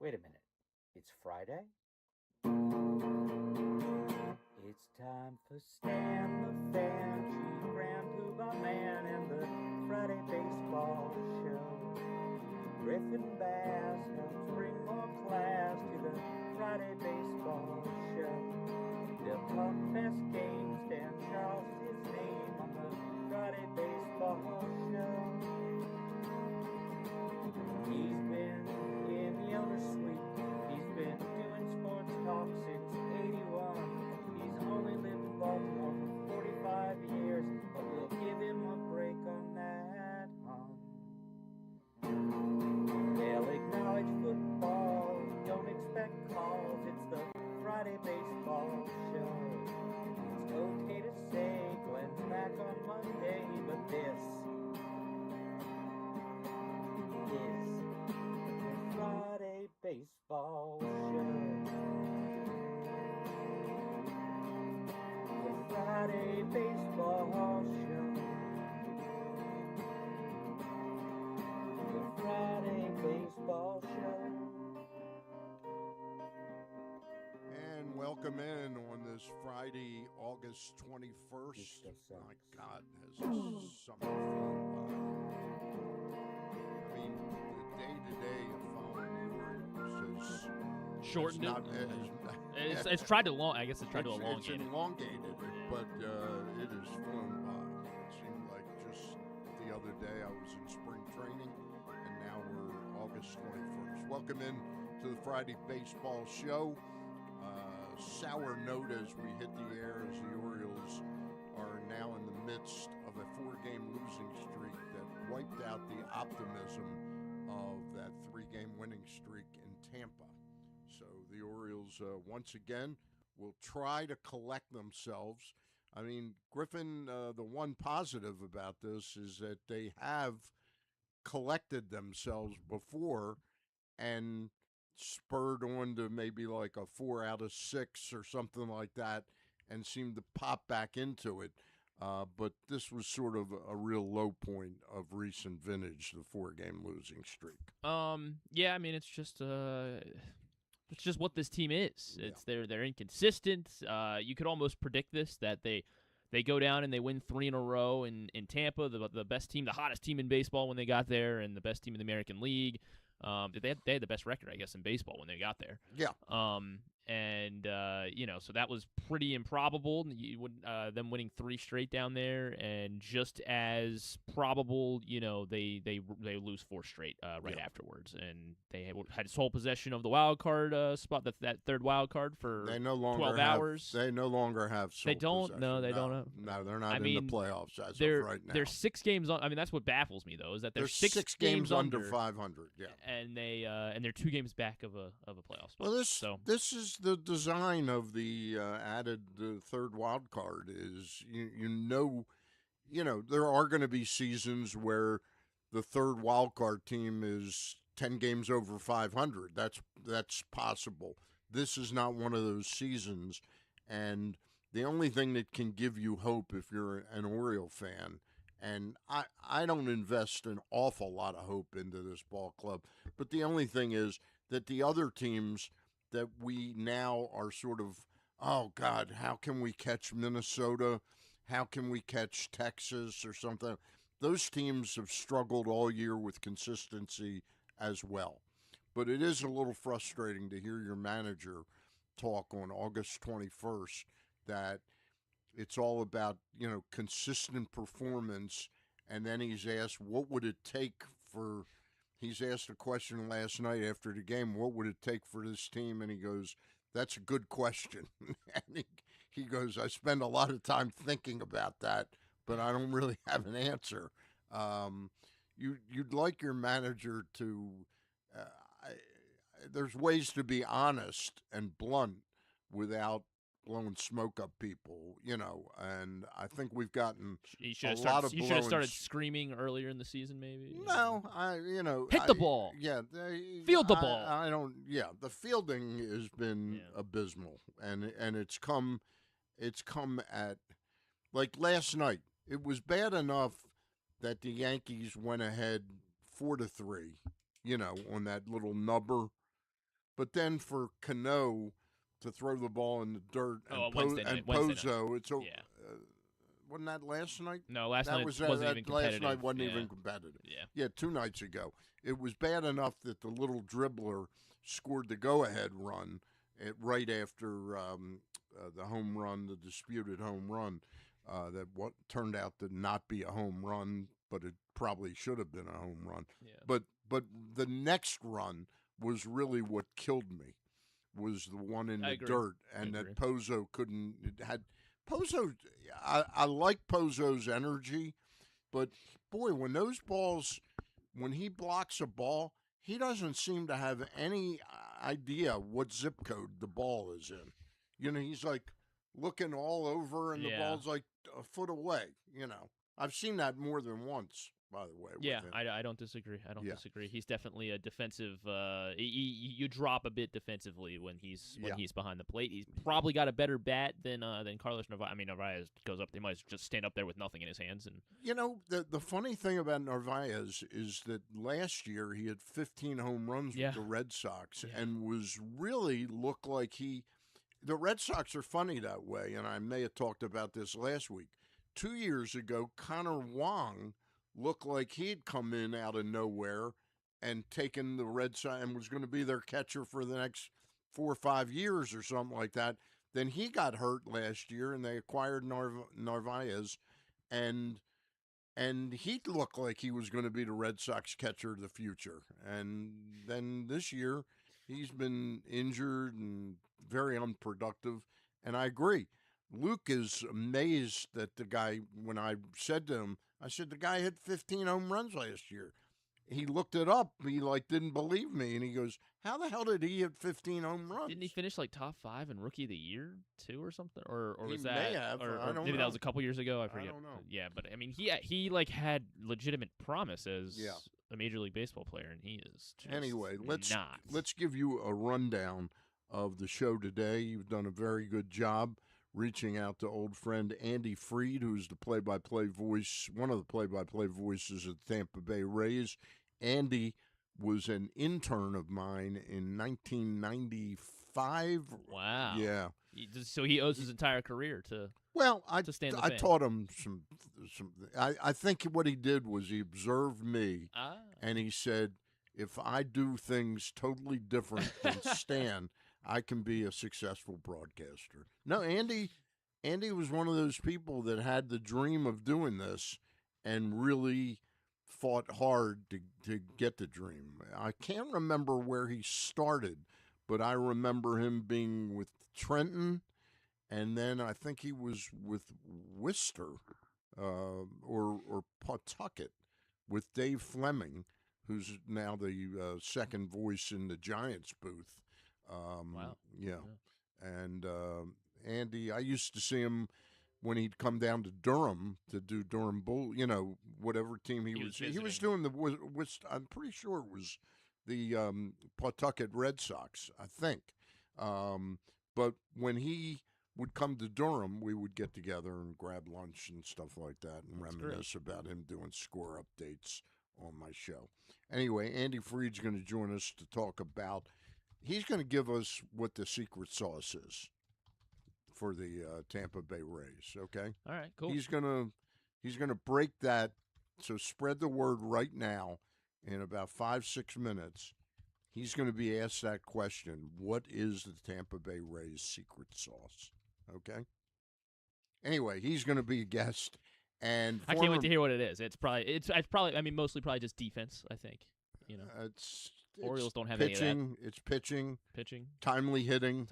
Wait a minute. It's Friday? It's time for Stan the Fan, Chief Grand Poobah Man, and the Friday Baseball Show. Griffin Bass helps bring more class to the Friday Baseball Show. They'll talk best games, Dan Charles is his name on the Friday Baseball Show. He's been in the owner's suite. He's been doing sports talk since 81. He's only lived in Baltimore for 45 years, but we'll give him a break on that, They'll acknowledge football, don't expect calls. It's the Friday Baseball Show. It's okay to say Glenn's back on Monday, but this is the Friday Baseball Show. The Friday Baseball Show. The Friday Baseball Show. And welcome in on this Friday, August 21st. This stuff My sucks. God, has this summer flown by? I mean, the day-to-day of following the Orioles is Shortened not, it. It's tried to long. I guess it's tried to elongate it's it. elongated it, but it has flown by. It seemed like just the other day I was in spring training, and now we're August 21st. Welcome in to the Friday Baseball Show. Sour note as we hit the air as the Orioles are now in the midst of a four-game losing streak that wiped out the optimism of that three-game winning streak in Tampa. So the Orioles, once again, will try to collect themselves. I mean, Griffin, the one positive about this is that they have collected themselves before and spurred on to maybe like a 4 out of 6 or something like that and seemed to pop back into it. But this was sort of a real low point of recent vintage, the 4-game losing streak. Yeah, I mean it's just what this team is. It's they're inconsistent. You could almost predict this that they go down and they win 3 in a row in Tampa, the best team, the hottest team in baseball when they got there, and the best team in the American League. They had the best record, I guess, in baseball when they got there. Yeah. So that was pretty improbable. Them winning 3 straight down there, and just as probable, they lose 4 straight right afterwards, and they had sole possession of the wild card spot, that third wild card for They no longer 12 hours. They no longer have sole They don't. possession. No, they don't have. No, they're not I in mean, the playoffs as they're of right now. they're 6 games on. I mean, that's what baffles me though, is that they're six games under 500. Yeah. and they're 2 games back of a playoff spot. Well, this is the design of the added third wild card. Is there are going to be seasons where the third wild card team is 10 games over 500. That's possible. This is not one of those seasons, and the only thing that can give you hope if you're an Oriole fan. And I don't invest an awful lot of hope into this ball club, but the only thing is that the other teams that we now are sort of, oh God, how can we catch Minnesota? How can we catch Texas or something? Those teams have struggled all year with consistency as well. But it is a little frustrating to hear your manager talk on August 21st that it's all about, consistent performance. And then he's asked, what would it take for, he's asked a question last night after the game, what would it take for this team? And he goes, that's a good question. And he goes, I spend a lot of time thinking about that, but I don't really have an answer. You'd like your manager to, there's ways to be honest and blunt without blowing smoke up people, and I think we've gotten You a should lot of have started screaming earlier in the season, maybe. No, hit the ball. Yeah, Field the ball. I don't. Yeah, the fielding has been abysmal, and it's come at like last night. It was bad enough that the Yankees went ahead 4-3, on that little nubber. But then for Cano to throw the ball in the dirt and, Wednesday night. Pozo, it's a. Yeah. Wasn't that last night? No, last night was, wasn't even competitive. Last night wasn't even competitive. Yeah. 2 nights ago. It was bad enough that the little dribbler scored the go-ahead run right after the home run, the disputed home run, that what turned out to not be a home run, but it probably should have been a home run. Yeah. But the next run was really what killed me, was the one in the dirt, and that Pozo couldn't. It had Pozo. I like Pozo's energy, but boy, when he blocks a ball, he doesn't seem to have any idea what zip code the ball is in. You know, he's like looking all over, and the ball's like a foot away. You know, I've seen that more than once, by the way. Yeah, I don't disagree. I don't disagree. He's definitely a defensive. You drop a bit defensively when he's behind the plate. He's probably got a better bat than Carlos Narvaez. I mean, Narvaez goes up. They might just stand up there with nothing in his hands. And you know, the funny thing about Narvaez is that last year he had 15 home runs with the Red Sox and was really looked like he. The Red Sox are funny that way, and I may have talked about this last week. 2 years ago, Connor Wong looked like he'd come in out of nowhere and taken the Red Sox and was going to be their catcher for the next 4 or 5 years or something like that. Then he got hurt last year, and they acquired Narvaez, and he looked like he was going to be the Red Sox catcher of the future. And then this year, he's been injured and very unproductive. And I agree. Luke is amazed that the guy, when I said to him, I said, the guy hit 15 home runs last year. He looked it up. He didn't believe me. And he goes, how the hell did he hit 15 home runs? Didn't he finish top 5 in Rookie of the Year too, or something? Or was that? May have. Or I don't maybe know. that was a couple years ago. I forget. I don't know. Yeah, but I mean, he had legitimate promise as a Major League Baseball player, and he is just anyway. not. Let's give you a rundown of the show today. You've done a very good job reaching out to old friend Andy Freed, who's the play-by-play voice, one of the play-by-play voices of the Tampa Bay Rays. Andy was an intern of mine in 1995. Wow. Yeah. So he owes his entire career to. Well, I I taught him some. I think what he did was he observed me, and he said, if I do things totally different than Stan, I can be a successful broadcaster. No, Andy was one of those people that had the dream of doing this and really fought hard to get the dream. I can't remember where he started, but I remember him being with Trenton, and then I think he was with Worcester or Pawtucket with Dave Fleming, who's now the second voice in the Giants booth. Wow. Yeah. And Andy, I used to see him when he'd come down to Durham to do Durham Bull, whatever team he was. He was doing I'm pretty sure it was the Pawtucket Red Sox, I think. But when he would come to Durham, we would get together and grab lunch and stuff like that and reminisce about him doing score updates on my show. Anyway, Andy Freed's going to join us to talk about. He's going to give us what the secret sauce is for the Tampa Bay Rays. Okay. All right. Cool. He's gonna break that. So spread the word right now. In about 5-6 minutes, he's going to be asked that question: what is the Tampa Bay Rays secret sauce? Okay. Anyway, he's going to be a guest, and I can't wait to hear what it is. It's probably. I mean, mostly probably just defense. I think. It's Orioles don't have pitching, any of that. It's pitching, pitching, timely hitting,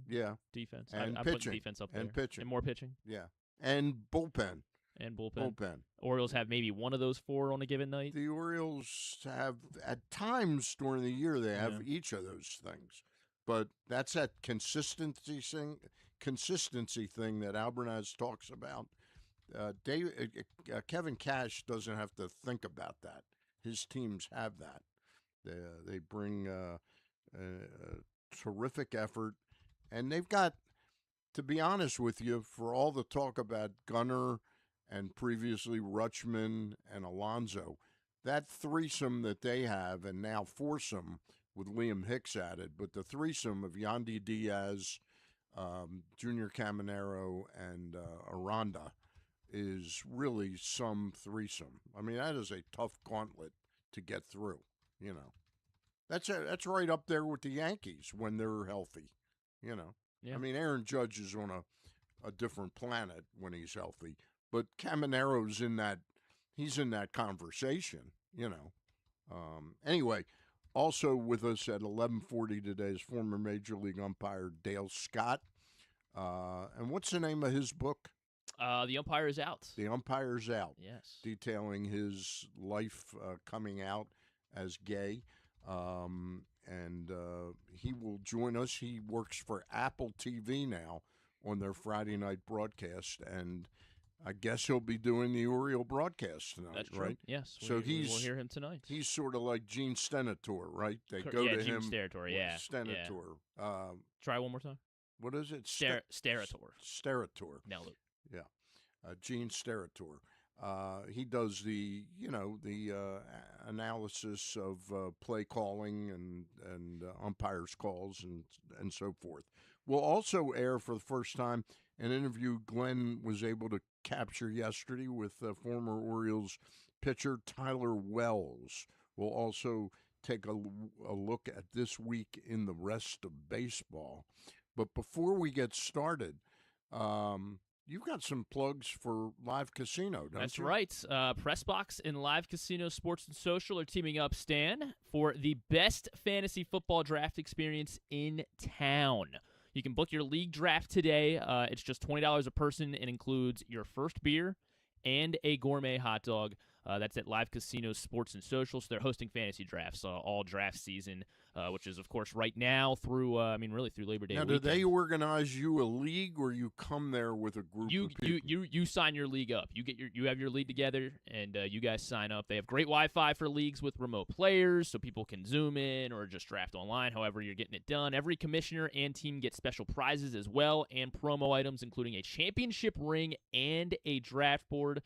yeah, defense, and I pitching, put defense up there, and pitching, and more pitching, yeah, and bullpen. Bullpen. Orioles have maybe one of those 4 on a given night. The Orioles have, at times during the year, they have each of those things, but that's that consistency thing that Albernaz talks about. Kevin Cash doesn't have to think about that. His teams have that. They bring a terrific effort, and they've got, to be honest with you, for all the talk about Gunnar and previously Rutschman and Alonso, that threesome that they have, and now foursome with Liam Hicks added, but the threesome of Yandy Diaz, Junior Caminero, and Aranda is really some threesome. I mean, that is a tough gauntlet to get through. You know, that's right up there with the Yankees when they're healthy. You know, Yeah. I mean, Aaron Judge is on a different planet when he's healthy, but Caminero's in that. He's in that conversation. You know. Anyway, also with us at 11:40 today is former Major League umpire Dale Scott. And what's the name of his book? The Umpire is Out. The Umpire's Out. Yes. Detailing his life coming out as gay. And he will join us. He works for AppleTV now on their Friday night broadcast. And I guess he'll be doing the Oriole broadcast tonight, That's true. right? Yes. So we'll he's hear him tonight. He's sort of like Gene Stenator, right? They go to Gene him. Steratore, yeah. Stenator. Yeah. Try one more time. What is it? Steratore. Steratore. Nailed it. Yeah. Gene Steratore. He does the analysis of play calling and umpires' calls and so forth. We'll also air for the first time an interview Glenn was able to capture yesterday with former Orioles pitcher Tyler Wells. We'll also take a look at this week in the rest of baseball. But before we get started, you've got some plugs for Live Casino, don't you? That's right. Pressbox and Live Casino Sports and Social are teaming up, Stan, for the best fantasy football draft experience in town. You can book your league draft today. It's just $20 a person and includes your first beer and a gourmet hot dog. That's at Live Casino Sports and Social. So they're hosting fantasy drafts all draft season, which is, of course, right now through, really through Labor Day Now, weekend. do they organize you a league, or you come there with a group of people? You sign your league up. You have your league together, and you guys sign up. They have great Wi-Fi for leagues with remote players, so people can Zoom in or just draft online, however you're getting it done. Every commissioner and team gets special prizes as well, and promo items, including a championship ring and a draft board.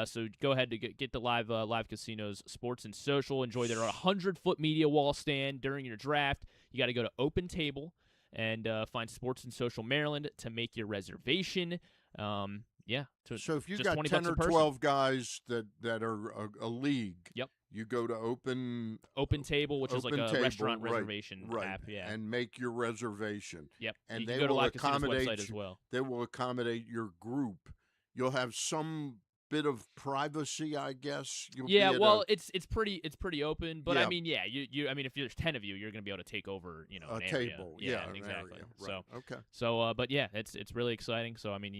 So go ahead to get the Live Casinos Sports and Social. Enjoy their 100-foot media wall stand during your draft. You got to go to Open Table and find Sports and Social Maryland to make your reservation. So if you've got 10 or 12 guys that are a league, yep, you go to Open Table, which is like a restaurant reservation app, yeah, and make your reservation. Yep, and they will accommodate website as well. They will accommodate your group. You'll have some bit of privacy, I guess. It's pretty open, but yeah. I mean, if there's 10 of you, you're going to be able to take over, a an table, area. Yeah, exactly. Right. But yeah, it's really exciting. So I mean,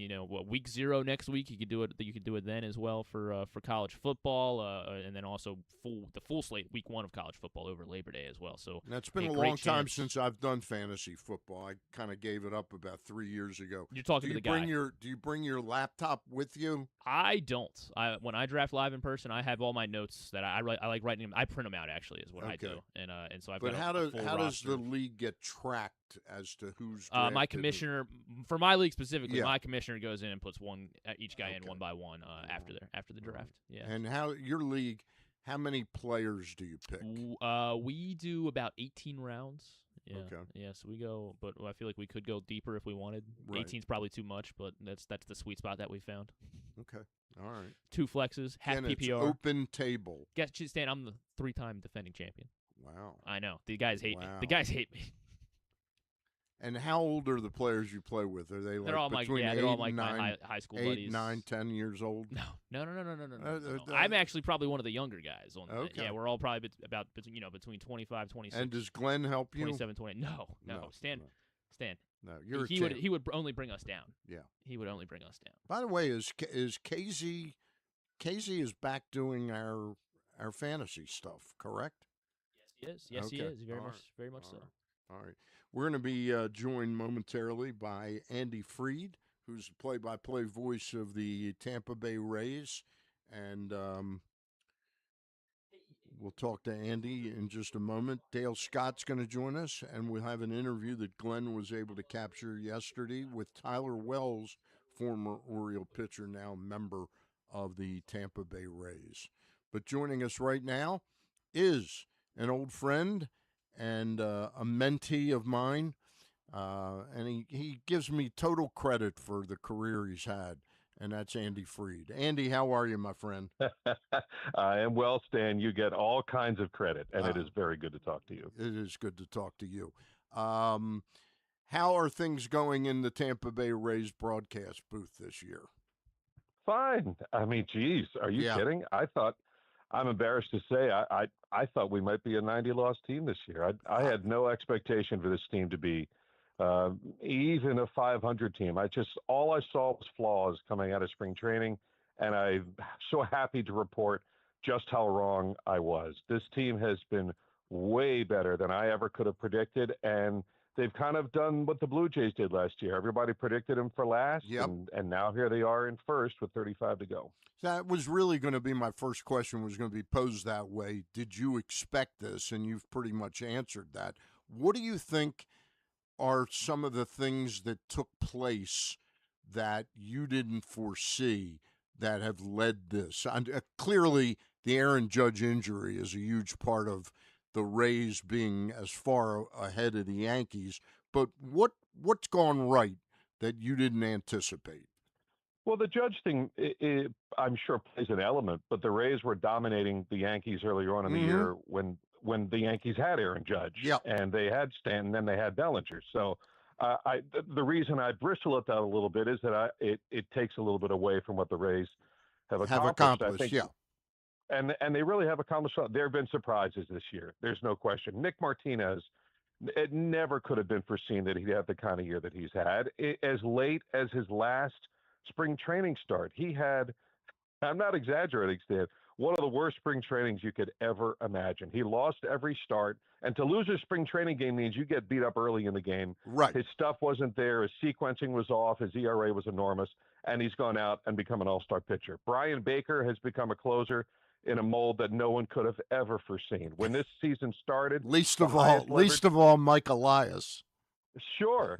week 0 next week, you could do it. You could do it then as well for college football, and then also the full slate week 1 of college football over Labor Day as well. So that's been a long time since I've done fantasy football. I kind of gave it up about 3 years ago. You're talking to the guy. Do you bring your laptop with you? I don't. When I draft live in person, I have all my notes that I like writing them. I print them out, actually, is what I do, and so I've. But got how how does the league get tracked as to who's drafted? My commissioner for my league specifically, my commissioner goes in and puts each guy in one by one after the draft. Yeah. And how your league? How many players do you pick? We do about 18 rounds. Yeah. Okay. Yeah, so we go, but I feel like we could go deeper if we wanted. Right. 18's probably too much, but that's the sweet spot that we found. Okay. All right. 2 flexes, half and PPR. It's Open Table. Guess, Stan, I'm the 3-time defending champion. Wow. I know. The guys hate me. The guys hate me. And how old are the players you play with? Are they like they're all between my, 8 they're all and my 9, high school 8, buddies. 9, 10 years old? No. I'm actually probably one of the younger guys. Okay. Yeah, we're all probably about between 25, 26. And does Glenn help you? 27, 20. No. Stan. No, you're he would only bring us down. Yeah. He would only bring us down. By the way, is Casey is back doing our fantasy stuff, correct? Yes, he is. Yes, he is. Very much so. All right. We're going to be joined momentarily by Andy Freed, who's the play-by-play voice of the Tampa Bay Rays. And we'll talk to Andy in just a moment. Dale Scott's going to join us, and we'll have an interview that Glenn was able to capture yesterday with Tyler Wells, former Oriole pitcher, now member of the Tampa Bay Rays. But joining us right now is an old friend and a mentee of mine, and he gives me total credit for the career he's had, and that's Andy Freed. Andy, how are you, my friend? I am well, Stan. You get all kinds of credit, and it is very good to talk to you. It is good to talk to you. How are things going in the Tampa Bay Rays broadcast booth this year? Fine. I mean, geez, are you kidding? I'm embarrassed to say, I thought we might be a 90-loss team this year. I had no expectation for this team to be even a 500 team. All I saw was flaws coming out of spring training, and I'm so happy to report just how wrong I was. This team has been way better than I ever could have predicted, and they've kind of done what the Blue Jays did last year. Everybody predicted them for last, and now here they are in first with 35 to go. That was really going to be my first question, was going to be posed that way. Did you expect this? And you've pretty much answered that. What do you think are some of the things that took place that you didn't foresee that have led this? Clearly, the Aaron Judge injury is a huge part of the Rays being as far ahead of the Yankees. But what's gone right that you didn't anticipate? Well, the Judge thing, I'm sure, plays an element, but the Rays were dominating the Yankees earlier on in the year when the Yankees had Aaron Judge, and they had Stanton, and they had Bellinger. So the reason I bristle at that a little bit is that it takes a little bit away from what the Rays have accomplished. I think, and they really have accomplished. There have been surprises this year. There's no question. Nick Martinez, it never could have been foreseen that he'd have the kind of year that he's had. As late as his last spring training start, he had, I'm not exaggerating, Stan, one of the worst spring trainings you could ever imagine. He lost every start, and to lose a spring training game means you get beat up early in the game. Right. His stuff wasn't there. His sequencing was off. His ERA was enormous, and he's gone out and become an all-star pitcher. Brian Baker has become a closer in a mold that no one could have ever foreseen. When this season started, least of all, Mike Elias. Sure,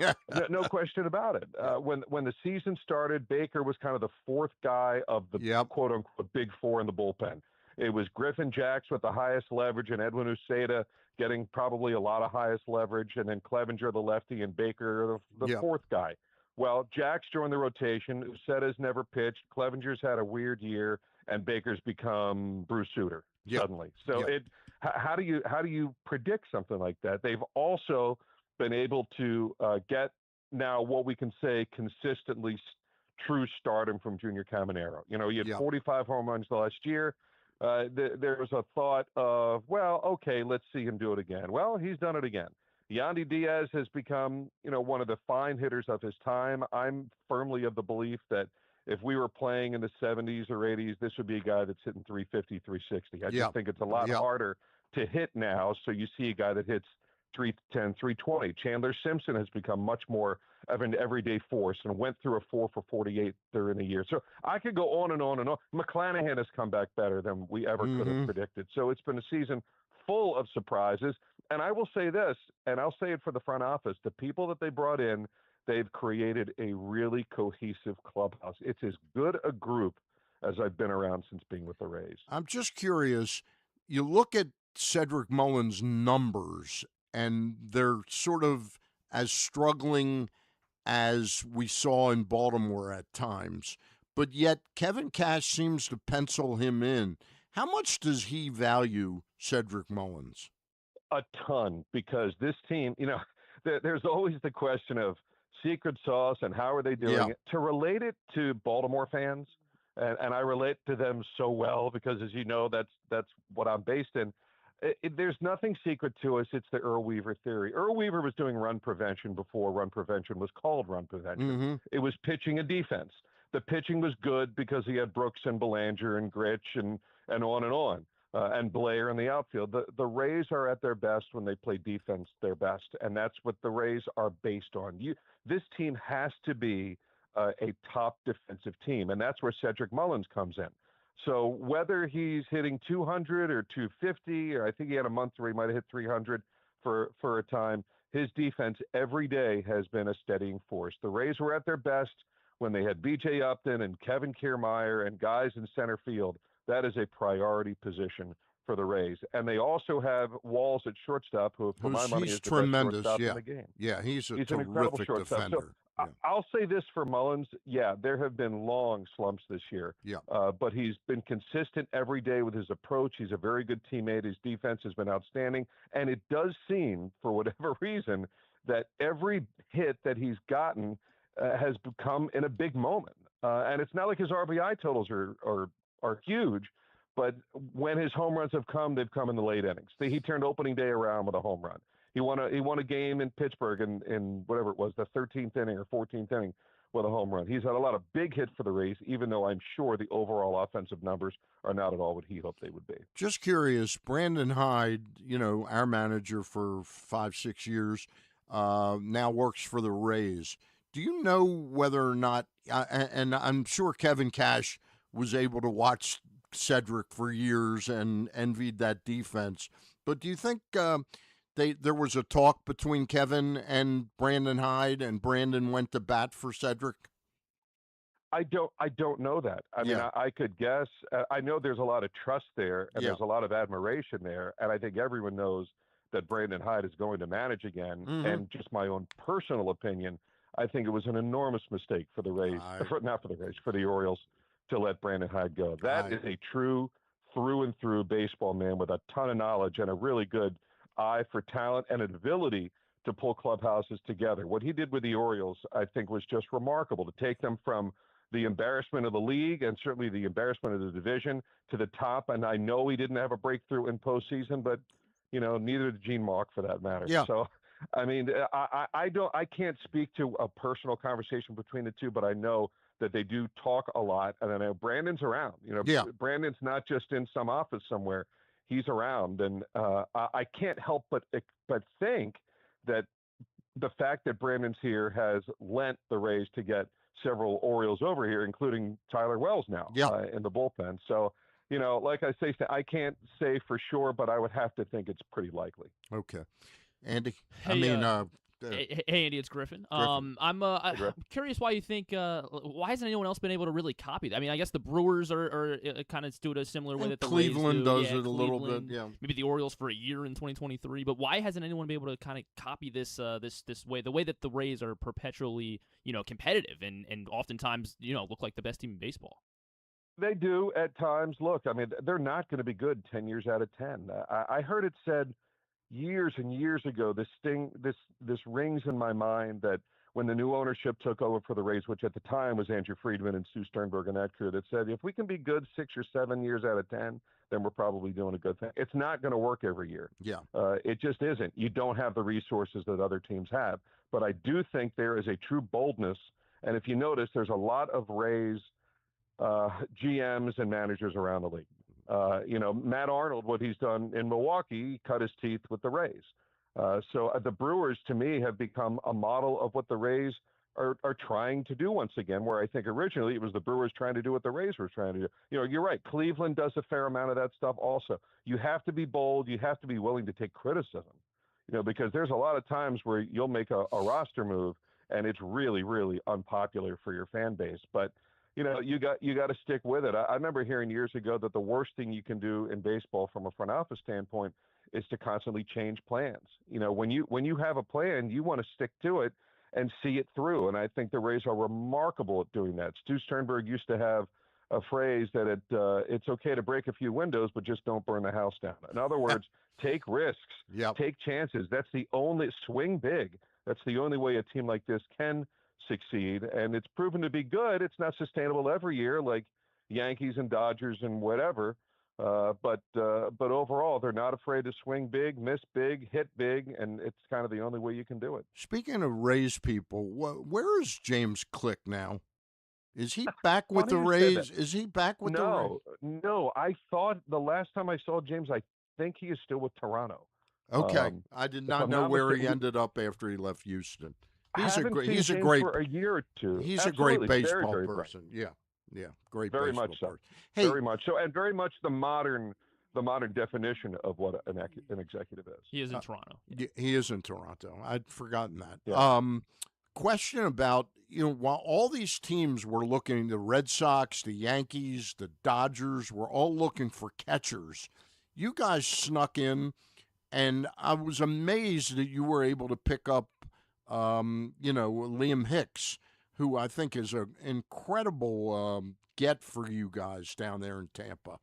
no question about it. When the season started, Baker was kind of the fourth guy of the quote unquote big four in the bullpen. It was Griffin Jacks with the highest leverage, and Edwin Uceda getting probably a lot of highest leverage, and then Clevenger the lefty, and Baker the fourth guy. Well, Jacks joined the rotation. Uceda's never pitched. Clevenger's had a weird year, and Baker's become Bruce Sutter suddenly. So how do you predict something like that? They've also been able to get now what we can say consistently true stardom from Junior Caminero. You know, he had 45 home runs last year. There was a thought of, well, okay, let's see him do it again. Well, he's done it again. Yandy Diaz has become, one of the fine hitters of his time. I'm firmly of the belief that if we were playing in the 70s or 80s, this would be a guy that's hitting 350, 360. I just think it's a lot harder to hit now. So you see a guy that hits 310, 320. Chandler Simpson has become much more of an everyday force and went through a 4 for 48 during the year. So I could go on and on and on. McClanahan has come back better than we ever could have predicted. So it's been a season full of surprises. And I will say this, and I'll say it for the front office, the people that they brought in, they've created a really cohesive clubhouse. It's as good a group as I've been around since being with the Rays. I'm just curious, you look at Cedric Mullins' numbers, and they're sort of as struggling as we saw in Baltimore at times. But yet Kevin Cash seems to pencil him in. How much does he value Cedric Mullins? A ton, because this team, there's always the question of secret sauce and how are they doing it. To relate it to Baltimore fans, and I relate to them so well because, as you know, that's what I'm based in. There's nothing secret to us. It's the Earl Weaver theory. Earl Weaver was doing run prevention before run prevention was called run prevention. It was pitching and defense. The pitching was good because he had Brooks and Belanger and Gritch and on and on, and Blair in the outfield. The Rays are at their best when they play defense their best, and that's what the Rays are based on. This team has to be a top defensive team, and that's where Cedric Mullins comes in. So whether he's hitting 200 or 250, or I think he had a month where he might have hit 300 for a time, his defense every day has been a steadying force. The Rays were at their best when they had B.J. Upton and Kevin Kiermaier and guys in center field. That is a priority position for the Rays, and they also have Walls at shortstop, who, for my money, is the tremendous. best shortstop in the game. Yeah, he's an incredible shortstop. defender. So I'll say this for Mullins. Yeah, there have been long slumps this year. Yeah. But he's been consistent every day with his approach. He's a very good teammate. His defense has been outstanding. And it does seem, for whatever reason, that every hit that he's gotten has come in a big moment. And it's not like his RBI totals are huge, but when his home runs have come, they've come in the late innings. He turned opening day around with a home run. He won a game in Pittsburgh in whatever it was, the 13th inning or 14th inning with a home run. He's had a lot of big hits for the Rays, even though I'm sure the overall offensive numbers are not at all what he hoped they would be. Just curious, Brandon Hyde, our manager for 5-6 years, now works for the Rays. Do you know whether or not, and I'm sure Kevin Cash was able to watch Cedric for years and envied that defense, but do you think there was a talk between Kevin and Brandon Hyde, and Brandon went to bat for Cedric? I don't know that. I mean, I could guess. I know there's a lot of trust there, and there's a lot of admiration there, and I think everyone knows that Brandon Hyde is going to manage again. Mm-hmm. And just my own personal opinion, I think it was an enormous mistake for the Rays, for the Orioles, to let Brandon Hyde go. That is a true through and through baseball man with a ton of knowledge and a really good eye for talent and an ability to pull clubhouses together. What he did with the Orioles, I think, was just remarkable, to take them from the embarrassment of the league and certainly the embarrassment of the division to the top. And I know he didn't have a breakthrough in postseason, but neither did Gene Mauch, for that matter. Yeah. So, I mean, I can't speak to a personal conversation between the two, but I know that they do talk a lot. And I know Brandon's around. Brandon's not just in some office somewhere. He's around, and I can't help but think that the fact that Brandon's here has lent the Rays to get several Orioles over here, including Tyler Wells now in the bullpen. So, like I say, I can't say for sure, but I would have to think it's pretty likely. Okay. Andy, Hey, Andy, it's Griffin. I'm curious why you think why hasn't anyone else been able to really copy that? I mean, I guess the Brewers are kind of do it a similar way that the Cleveland Rays do. does it a little bit. Yeah, maybe the Orioles for a year in 2023. But why hasn't anyone been able to kind of copy this way, the way that the Rays are perpetually competitive and oftentimes look like the best team in baseball? They do at times. Look, I mean, they're not going to be good 10 years out of 10. I heard it said years and years ago, this rings in my mind, that when the new ownership took over for the Rays, which at the time was Andrew Friedman and Stu Sternberg and that crew, that said, if we can be good 6 or 7 years out of 10, then we're probably doing a good thing. It's not going to work every year. Yeah. It just isn't. You don't have the resources that other teams have. But I do think there is a true boldness. And if you notice, there's a lot of Rays GMs and managers around the league. Matt Arnold, what he's done in Milwaukee, cut his teeth with the Rays. So the Brewers, to me, have become a model of what the Rays are trying to do once again, where I think originally it was the Brewers trying to do what the Rays were trying to do. You're right. Cleveland does a fair amount of that stuff also. You have to be bold. You have to be willing to take criticism, because there's a lot of times where you'll make a roster move and it's really, really unpopular for your fan base. But you got to stick with it. I remember hearing years ago that the worst thing you can do in baseball from a front office standpoint is to constantly change plans. When you have a plan, you want to stick to it and see it through. And I think the Rays are remarkable at doing that. Stu Sternberg used to have a phrase that it's okay to break a few windows, but just don't burn the house down. In other words, take risks, take chances. That's the only swing big. That's the only way a team like this can succeed, and it's proven to be good. It's not sustainable every year like Yankees and Dodgers and whatever, but overall they're not afraid to swing big, miss big, hit big, and it's kind of the only way you can do it. Speaking of Rays people, where is James Click now? Is he back with the Rays? Is he back with the Rays? No. I thought the last time I saw James, I think he is still with Toronto. Okay, I did not know where he ended up after he left Houston. He's a great for a year or two. He's Absolutely. a great baseball very person. Bright. Yeah, great. Very baseball much so. person. Hey, very much so, and very much the modern definition of what an executive is. He is in Toronto. He is in Toronto. I'd forgotten that. Yeah. Question about while all these teams were looking, the Red Sox, the Yankees, the Dodgers were all looking for catchers. you guys snuck in, and I was amazed that you were able to pick up, Liam Hicks, who I think is an incredible get for you guys down there in Tampa.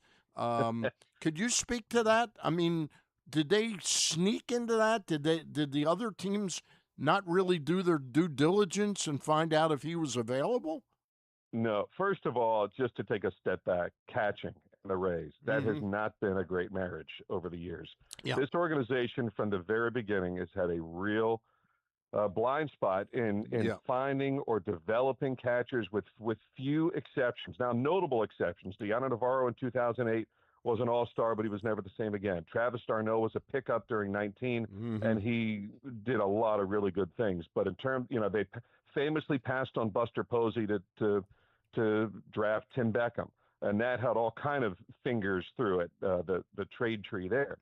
Could you speak to that? I mean, did they sneak into that? Did the other teams not really do their due diligence and find out if he was available? No. First of all, just to take a step back, catching the Rays, that has not been a great marriage over the years. Yeah. This organization from the very beginning has had a real blind spot in finding or developing catchers with few exceptions. Now, notable exceptions. Deanna Navarro in 2008 was an all-star, but he was never the same again. Travis d'Arnaud was a pickup during 19, and he did a lot of really good things. But in terms, they famously passed on Buster Posey to draft Tim Beckham, and that had all kind of fingers through it, the trade tree there.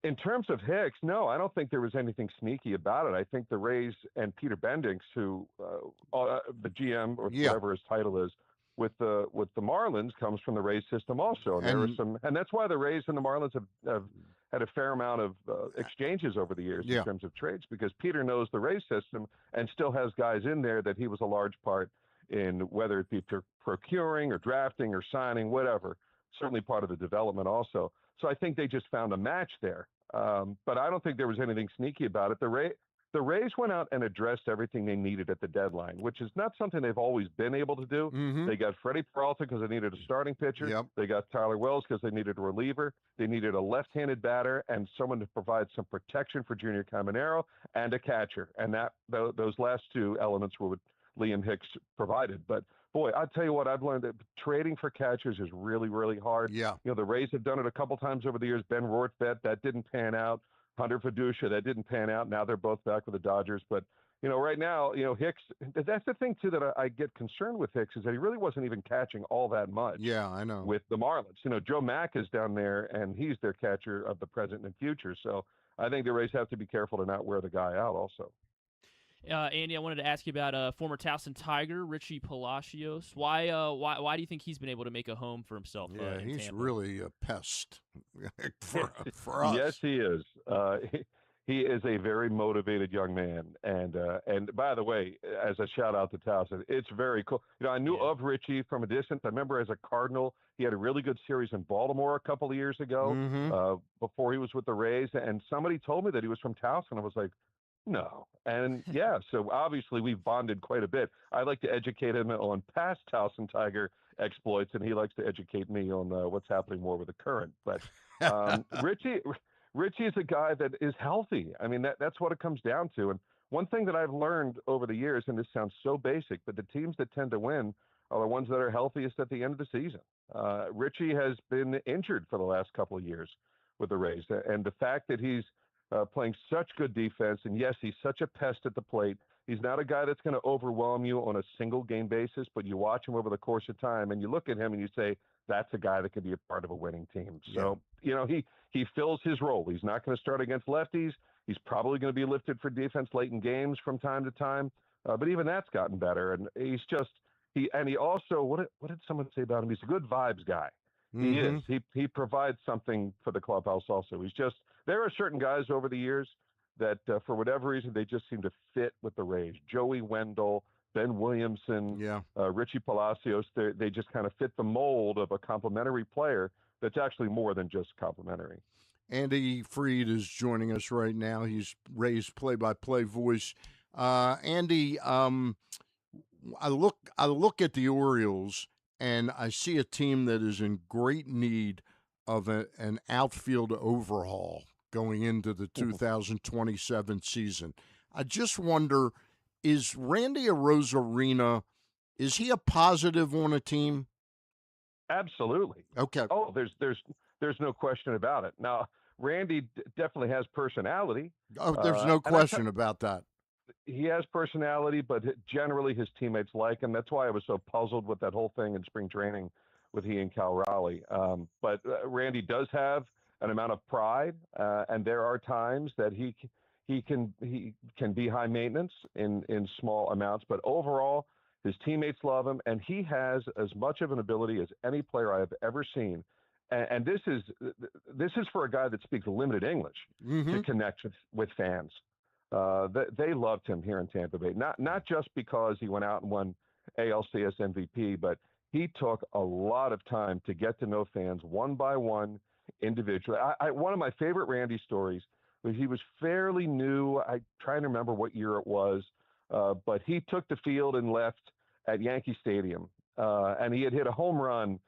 In terms of Hicks, no, I don't think there was anything sneaky about it. I think the Rays and Peter Bendix, who the GM or whatever his title is, with the Marlins comes from the Rays system also. And there were and that's why the Rays and the Marlins have had a fair amount of exchanges over the years in terms of trades, because Peter knows the Rays system and still has guys in there that he was a large part in, whether it be procuring or drafting or signing, whatever, certainly part of the development also. So I think they just found a match there. But I don't think there was anything sneaky about it. The Rays went out and addressed everything they needed at the deadline, which is not something they've always been able to do. They got Freddie Peralta because they needed a starting pitcher. They got Tyler Wells because they needed a reliever. They needed a left-handed batter and someone to provide some protection for Junior Caminero and a catcher. And those last two elements were what Liam Hicks provided. But boy, I'll tell you what, I've learned that trading for catchers is really, really hard. Yeah. The Rays have done it a couple times over the years. Ben Rortvedt, that didn't pan out. Hunter Fiducia, that didn't pan out. Now they're both back with the Dodgers. But, right now, Hicks, that's the thing, too, that I get concerned with Hicks, is that he really wasn't even catching all that much. Yeah, I know. With the Marlins. Joe Mack is down there, and he's their catcher of the present and future. So I think the Rays have to be careful to not wear the guy out also. Andy, I wanted to ask you about former Towson Tiger, Richie Palacios. Why do you think he's been able to make a home for himself? Yeah, in he's Tampa? really a pest for us. Yes, he is. He is a very motivated young man. And by the way, as a shout out to Towson, it's very cool. I knew of Richie from a distance. I remember as a Cardinal, he had a really good series in Baltimore a couple of years ago before he was with the Rays. And somebody told me that he was from Towson. I was like, no. And so obviously we've bonded quite a bit. I like to educate him on past Towson Tiger exploits, and he likes to educate me on what's happening more with the current. But Richie is a guy that is healthy. I mean, that's what it comes down to. And one thing that I've learned over the years, and this sounds so basic, but the teams that tend to win are the ones that are healthiest at the end of the season. Richie has been injured for the last couple of years with the Rays. And the fact that he's playing such good defense, and yes, he's such a pest at the plate. He's not a guy that's going to overwhelm you on a single game basis, but you watch him over the course of time, and you look at him and you say, that's a guy that could be a part of a winning team. So, he fills his role. He's not going to start against lefties. He's probably going to be lifted for defense late in games from time to time, but even that's gotten better. And he also, what did someone say about him? He's a good vibes guy. He is. He provides something for the clubhouse also. There are certain guys over the years that, for whatever reason, they just seem to fit with the Rays. Joey Wendell, Ben Williamson, Richie Palacios, they just kind of fit the mold of a complimentary player that's actually more than just complimentary. Andy Freed is joining us right now. He's Rays play-by-play voice. Andy, I look at the Orioles, and I see a team that is in great need of an outfield overhaul going into the 2027 season. I just wonder, is Randy Arozarena, is he a positive on a team? Absolutely. Okay. Oh, there's no question about it. Now, Randy definitely has personality. Oh, there's no question about that. He has personality, but generally his teammates like him. That's why I was so puzzled with that whole thing in spring training with he and Cal Raleigh. But Randy does have an amount of pride, and there are times that he can be high maintenance in small amounts. But overall, his teammates love him, and he has as much of an ability as any player I have ever seen and this is for a guy that speaks limited English to connect with fans. They loved him here in Tampa Bay, not just because he went out and won ALCS MVP, but he took a lot of time to get to know fans one by one, individually. One of my favorite Randy stories was he was fairly new. I try to remember what year it was, but he took the field and left at Yankee Stadium, and he had hit a home run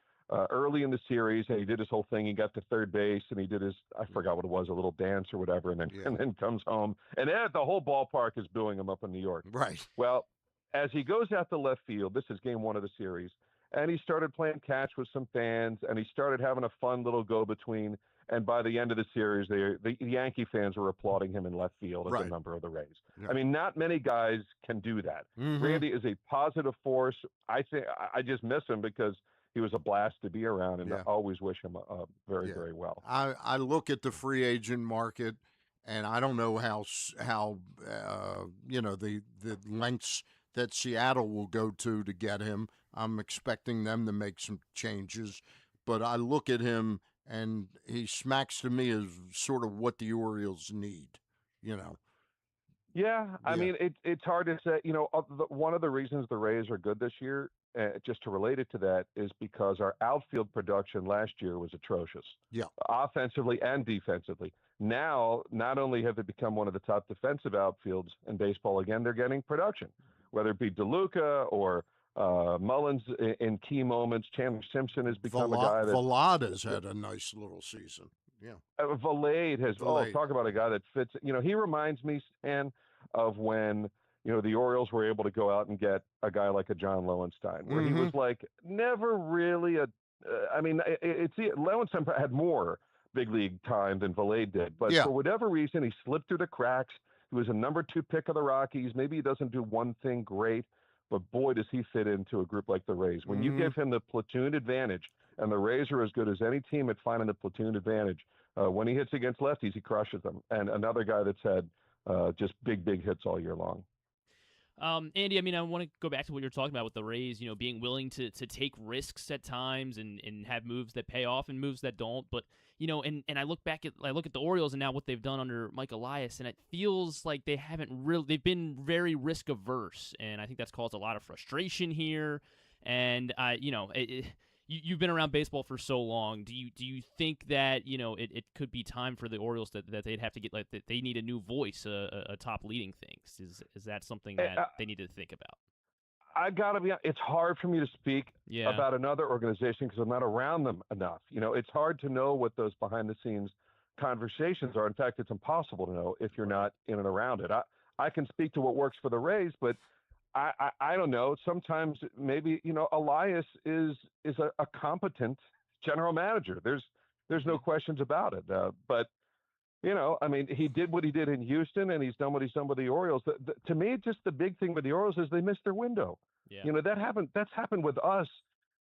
early in the series, and he did his whole thing. He got to third base, and he did his, I forgot what it was, a little dance or whatever, and then comes home. And then the whole ballpark is booing him up in New York. Right. Well, as he goes out to left field, this is game one of the series, and he started playing catch with some fans, and he started having a fun little go-between. And by the end of the series, the Yankee fans were applauding him in left field as a member of the Rays. Yeah. I mean, not many guys can do that. Randy is a positive force. I think I just miss him because he was a blast to be around, and I always wish him very, very well. I look at the free agent market, and I don't know how the lengths that Seattle will go to get him. I'm expecting them to make some changes, but I look at him, and he smacks to me as sort of what the Orioles need, Yeah, I mean, it's hard to say. One of the reasons the Rays are good this year, just to relate it to that, is because our outfield production last year was atrocious. Yeah, offensively and defensively. Now, not only have they become one of the top defensive outfields in baseball again, they're getting production, whether it be DeLuca or Mullins in key moments. Chandler Simpson has become a guy that Velada's had a nice little season. Yeah, Valade has. Oh, talk about a guy that fits. He reminds me, Stan, of when the Orioles were able to go out and get a guy like a John Lowenstein, where he was like never really Lowenstein had more big league time than Valade did, but for whatever reason, he slipped through the cracks. He was a number 2 pick of the Rockies. Maybe he doesn't do one thing great, but boy, does he fit into a group like the Rays. When you give him the platoon advantage, and the Rays are as good as any team at finding the platoon advantage, when he hits against lefties, he crushes them. And another guy that's had just big hits all year long. Andy, I mean, I want to go back to what you're talking about with the Rays, being willing to take risks at times and have moves that pay off and moves that don't. But, and I look at the Orioles and now what they've done under Mike Elias, and it feels like they've been very risk averse. And I think that's caused a lot of frustration here. And, you've been around baseball for so long. Do you think that it could be time for the Orioles that they'd have to get that they need a new voice, a top leading things? Is that something that they need to think about? I gotta be. It's hard for me to speak about another organization because I'm not around them enough. It's hard to know what those behind the scenes conversations are. In fact, it's impossible to know if you're not in and around it. I can speak to what works for the Rays, but I don't know. Sometimes maybe Elias is a competent general manager. There's no questions about it. But I mean, he did what he did in Houston, and he's done what he's done with the Orioles. To me, just the big thing with the Orioles is they missed their window. Yeah. That happened. That's happened with us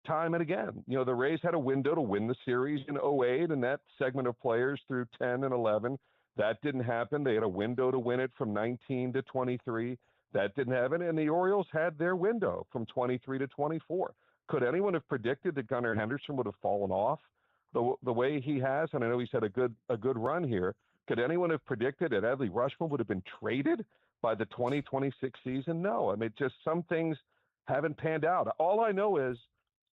time and again. The Rays had a window to win the series in 2008, and that segment of players through 10 and 11. That didn't happen. They had a window to win it from 19 to 23. That didn't happen, and the Orioles had their window from 23 to 24. Could anyone have predicted that Gunnar Henderson would have fallen off the way he has? And I know he's had a good run here. Could anyone have predicted that Adley Rutschman would have been traded by the 2026 season? No. I mean, just some things haven't panned out. All I know is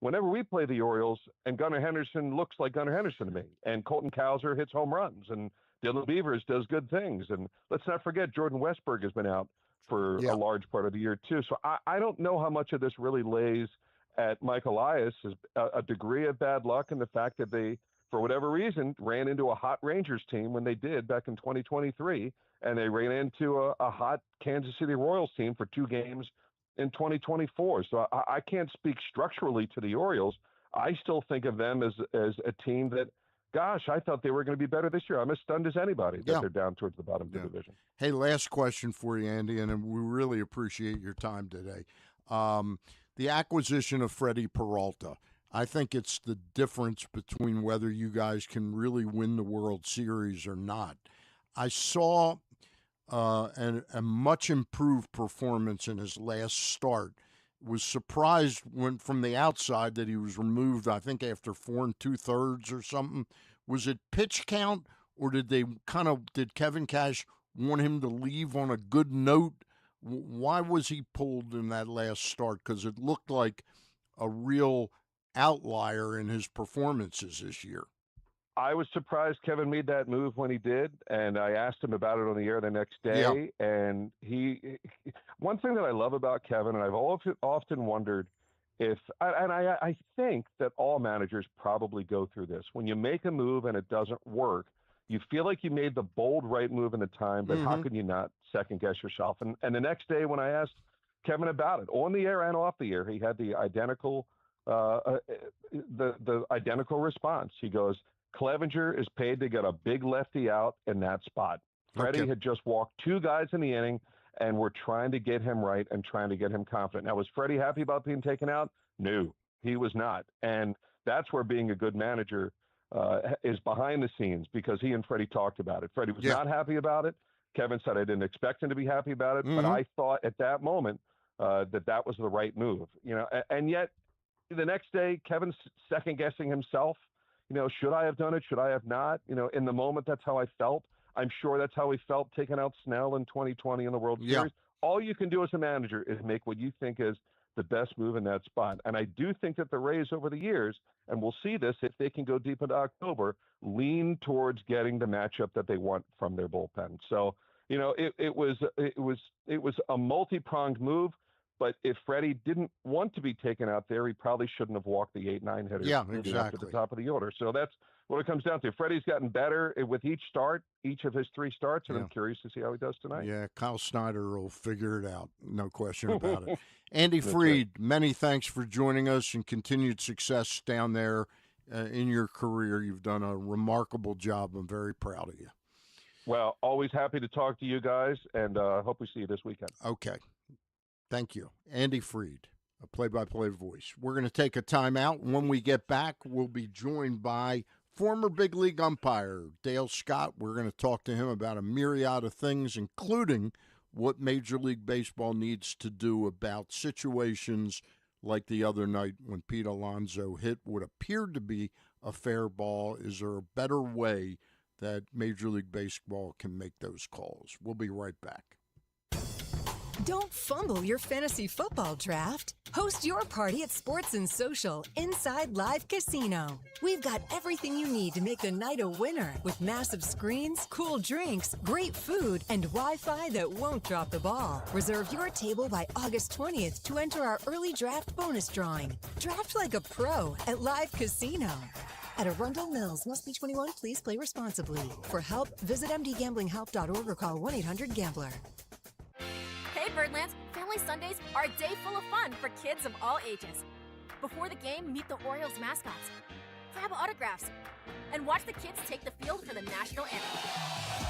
whenever we play the Orioles, and Gunnar Henderson looks like Gunnar Henderson to me, and Colton Cowser hits home runs, and Dylan Beavers does good things, and let's not forget Jordan Westberg has been out for a large part of the year too. So I don't know how much of this really lays at Mike Elias, a degree of bad luck, and the fact that they, for whatever reason, ran into a hot Rangers team when they did back in 2023, and they ran into a hot Kansas City Royals team for 2 games in 2024. So I can't speak structurally to the Orioles. I still think of them as a team that, gosh, I thought they were going to be better this year. I'm as stunned as anybody that they're down towards the bottom of the division. Hey, last question for you, Andy, and we really appreciate your time today. The acquisition of Freddie Peralta, I think it's the difference between whether you guys can really win the World Series or not. I saw a much improved performance in his last start was surprised when from the outside that he was removed, I think after 4 2/3 or something. Was it pitch count, or did Kevin Cash want him to leave on a good note? Why was he pulled in that last start? Because it looked like a real outlier in his performances this year. I was surprised Kevin made that move when he did, and I asked him about it on the air the next day. Yeah. And one thing that I love about Kevin, and I've often wondered if, and I think that all managers probably go through this. When you make a move and it doesn't work, you feel like you made the bold right move in the time, but how can you not second guess yourself? And the next day when I asked Kevin about it, on the air and off the air, he had the identical identical response. He goes, Clevenger is paid to get a big lefty out in that spot. Freddie had just walked 2 guys in the inning, and we're trying to get him right and trying to get him confident. Now, was Freddie happy about being taken out? No, he was not. And that's where being a good manager is behind the scenes, because he and Freddie talked about it. Freddie was not happy about it. Kevin said, I didn't expect him to be happy about it, but I thought at that moment that was the right move. And yet the next day, Kevin's second guessing himself. Should I have done it? Should I have not? In the moment, that's how I felt. I'm sure that's how he felt taking out Snell in 2020 in the World Series. All you can do as a manager is make what you think is the best move in that spot. And I do think that the Rays over the years, and we'll see this if they can go deep into October, lean towards getting the matchup that they want from their bullpen. So, it was a multi-pronged move. But if Freddie didn't want to be taken out there, he probably shouldn't have walked the 8-9 hitters at the top of the order. So that's what it comes down to. Freddie's gotten better with each of his 3 starts, and I'm curious to see how he does tonight. Yeah, Kyle Snyder will figure it out. No question about it. Andy Freed, many thanks for joining us, and continued success down there in your career. You've done a remarkable job. I'm very proud of you. Well, always happy to talk to you guys, and hope we see you this weekend. Okay. Thank you. Andy Freed, a play-by-play voice. We're going to take a timeout. When we get back, we'll be joined by former big league umpire Dale Scott. We're going to talk to him about a myriad of things, including what Major League Baseball needs to do about situations like the other night when Pete Alonso hit what appeared to be a fair ball. Is there a better way that Major League Baseball can make those calls? We'll be right back. Don't fumble your fantasy football draft. Host your party at Sports & Social Inside Live Casino. We've got everything you need to make the night a winner, with massive screens, cool drinks, great food, and Wi-Fi that won't drop the ball. Reserve your table by August 20th to enter our early draft bonus drawing. Draft like a pro at Live Casino. At Arundel Mills, must be 21. Please play responsibly. For help, visit mdgamblinghelp.org or call 1-800-GAMBLER. Hey Birdlands, Family Sundays are a day full of fun for kids of all ages. Before the game, meet the Orioles mascots, grab autographs, and watch the kids take the field for the national anthem.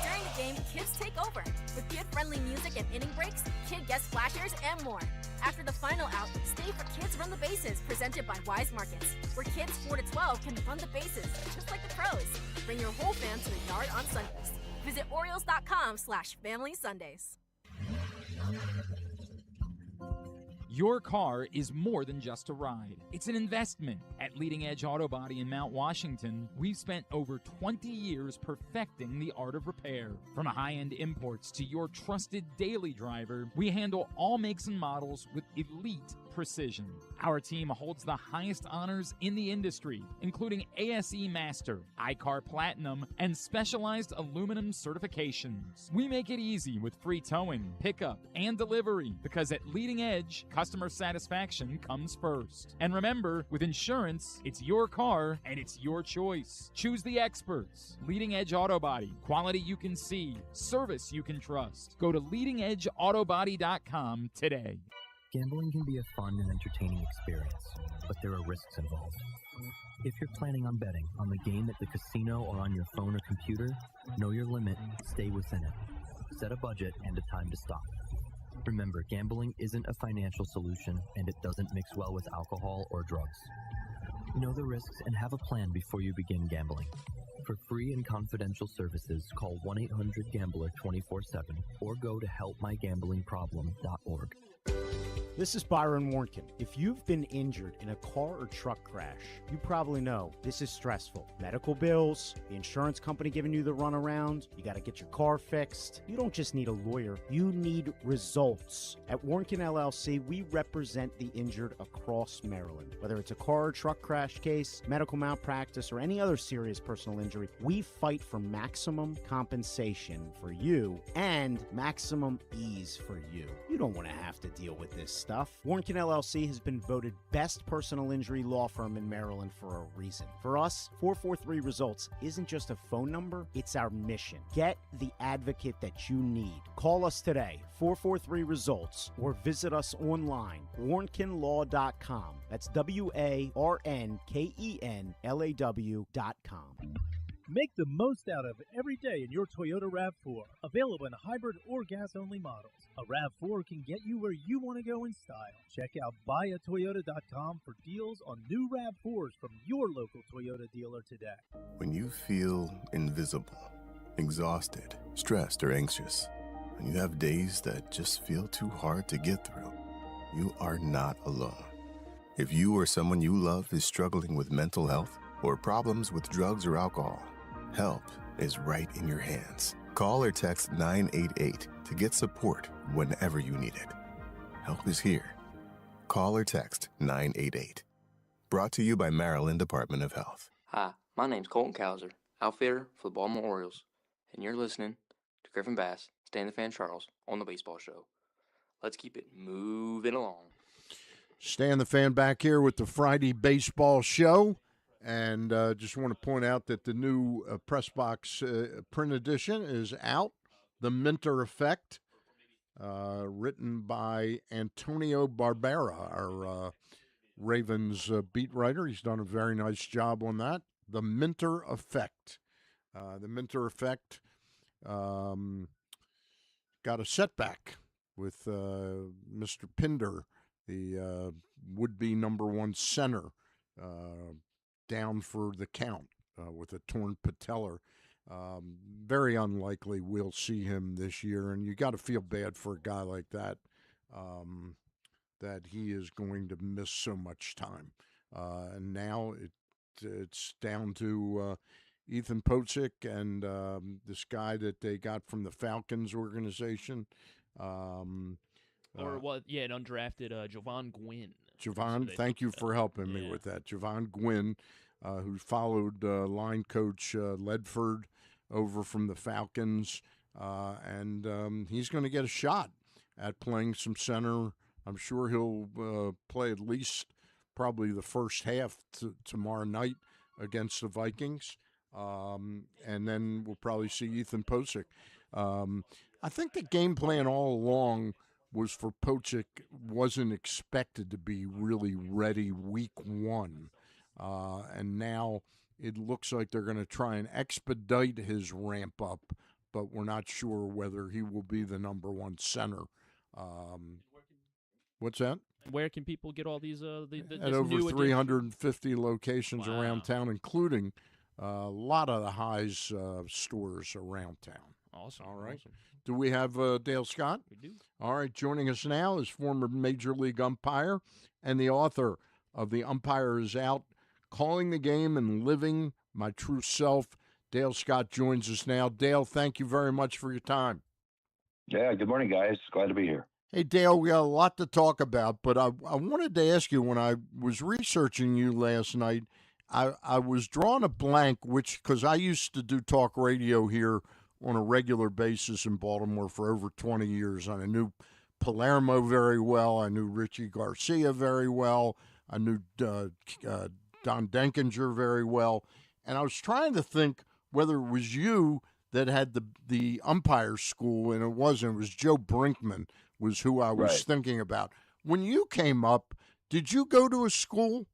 During the game, kids take over with kid-friendly music and inning breaks, kid guest splashers, and more. After the final out, stay for Kids Run the Bases, presented by Wise Markets, where kids 4 to 12 can run the bases, just like the pros. Bring your whole fam to the yard on Sundays. Visit Orioles.com/Family Sundays. Your car is more than just a ride. It's an investment. At Leading Edge Auto Body in Mount Washington, we've spent over 20 years perfecting the art of repair. From high-end imports to your trusted daily driver, we handle all makes and models with elite precision. Our team holds the highest honors in the industry, including ASE Master, iCar Platinum, and specialized aluminum certifications. We make it easy with free towing, pickup, and delivery, because at Leading Edge, customer satisfaction comes first. And remember, with insurance, it's your car and it's your choice. Choose the experts. Leading Edge Auto Body. Quality you can see. Service you can trust. Go to leadingedgeautobody.com today. Gambling can be a fun and entertaining experience, but there are risks involved. If you're planning on betting on the game at the casino or on your phone or computer, know your limit, stay within it. Set a budget and a time to stop. Remember, gambling isn't a financial solution, and it doesn't mix well with alcohol or drugs. Know the risks and have a plan before you begin gambling. For free and confidential services, call 1-800-GAMBLER 24/7 or go to helpmygamblingproblem.org. This is Byron Warnkin. If you've been injured in a car or truck crash, you probably know this is stressful. Medical bills, the insurance company giving you the runaround, you got to get your car fixed. You don't just need a lawyer, you need results. At Warnkin LLC, we represent the injured across Maryland. Whether it's a car or truck crash case, medical malpractice, or any other serious personal injury, we fight for maximum compensation for you and maximum ease for you. You don't want to have to deal with this stuff. Warnkin LLC has been voted best personal injury law firm in Maryland for a reason. For us, 443 Results isn't just a phone number, it's our mission. Get the advocate that you need. Call us today, 443 Results, or visit us online, warnkinlaw.com. That's WARNKENLAW.com. Make the most out of every day in your Toyota RAV4. Available in hybrid or gas-only models. A RAV4 can get you where you want to go in style. Check out buyatoyota.com for deals on new RAV4s from your local Toyota dealer today. When you feel invisible, exhausted, stressed, or anxious, when you have days that just feel too hard to get through, you are not alone. If you or someone you love is struggling with mental health or problems with drugs or alcohol, help is right in your hands. Call or text 988 to get support whenever you need it. Help is here. Call or text 988. Brought to you by Maryland Department of Health. Hi, my name's Colton Cowser, outfitter for the Baltimore Orioles, and you're listening to Griffin Bass, Stan the Fan Charles on the Baseball Show. Let's keep it moving along. Stan the Fan back here with the Friday Baseball Show. And just want to point out that the new press box print edition is out, The Minter Effect, written by Antonio Barbera, our Ravens beat writer. He's done a very nice job on that. The Minter Effect. The Minter Effect got a setback with Mr. Pinder, the would-be number one center, down for the count with a torn patellar. Very unlikely we'll see him this year, and you got to feel bad for a guy like that, that he is going to miss so much time. And now it's down to Ethan Pocic and this guy that they got from the Falcons organization. An undrafted Javon Gwynn. Javon, thank you for helping me with that. Javon Gwynn, who followed line coach Ledford over from the Falcons, and he's going to get a shot at playing some center. I'm sure he'll play at least probably the first half tomorrow night against the Vikings, and then we'll probably see Ethan Pocic. I think the game plan all along was for Pocic wasn't expected to be really ready week one. And now it looks like they're going to try and expedite his ramp up, but we're not sure whether he will be the number one center. What's that? Where can people get all these? At over 350 locations around town, including a lot of the Highs stores around town. Awesome. All right. Awesome. Do we have Dale Scott? We do. All right. Joining us now is former Major League umpire and the author of The Umpire is Out, Calling the Game and Living My True Self. Dale Scott joins us now. Dale, thank you very much for your time. Yeah, good morning, guys. Glad to be here. Hey, Dale, we got a lot to talk about, but I wanted to ask you, when I was researching you last night, I was drawing a blank, because I used to do talk radio here on a regular basis in Baltimore for over 20 years. And I knew Palermo very well. I knew Richie Garcia very well. I knew Don Denkinger very well. And I was trying to think whether it was you that had the umpire school, and it wasn't. It was Joe Brinkman was who I was thinking about. When you came up, did you go to a school?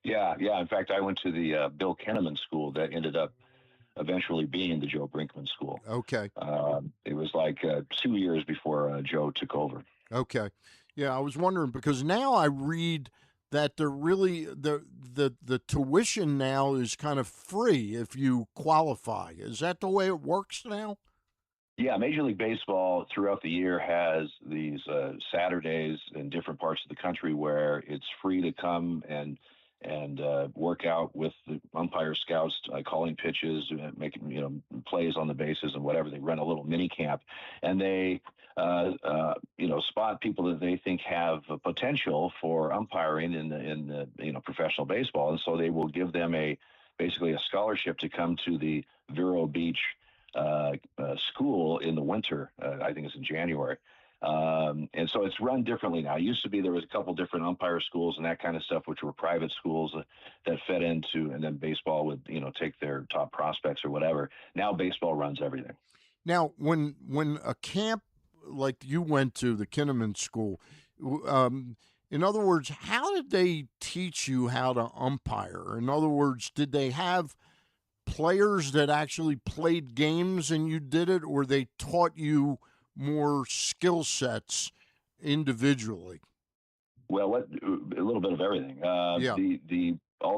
Yeah. In fact, I went to the Bill Kenneman School that ended up eventually being the Joe Brinkman School. Okay. It was like 2 years before Joe took over. Okay. Yeah, I was wondering, because now I read that they're really the tuition now is kind of free if you qualify. Is that the way it works now? Yeah, Major League Baseball throughout the year has these Saturdays in different parts of the country where it's free to come and work out with the umpire scouts, calling pitches, making plays on the bases and whatever. They run a little mini camp, and they spot people that they think have a potential for umpiring in the professional baseball, and so they will give them basically a scholarship to come to the Vero Beach school in the winter. I think it's in January. And so it's run differently now. It used to be there was a couple different umpire schools and that kind of stuff, which were private schools that fed into, and then baseball would, take their top prospects or whatever. Now baseball runs everything. Now, when a camp like you went to, the Kinnaman School, in other words, how did they teach you how to umpire? In other words, did they have players that actually played games and you did it, or they taught you more skill sets individually? Well, a little bit of everything. All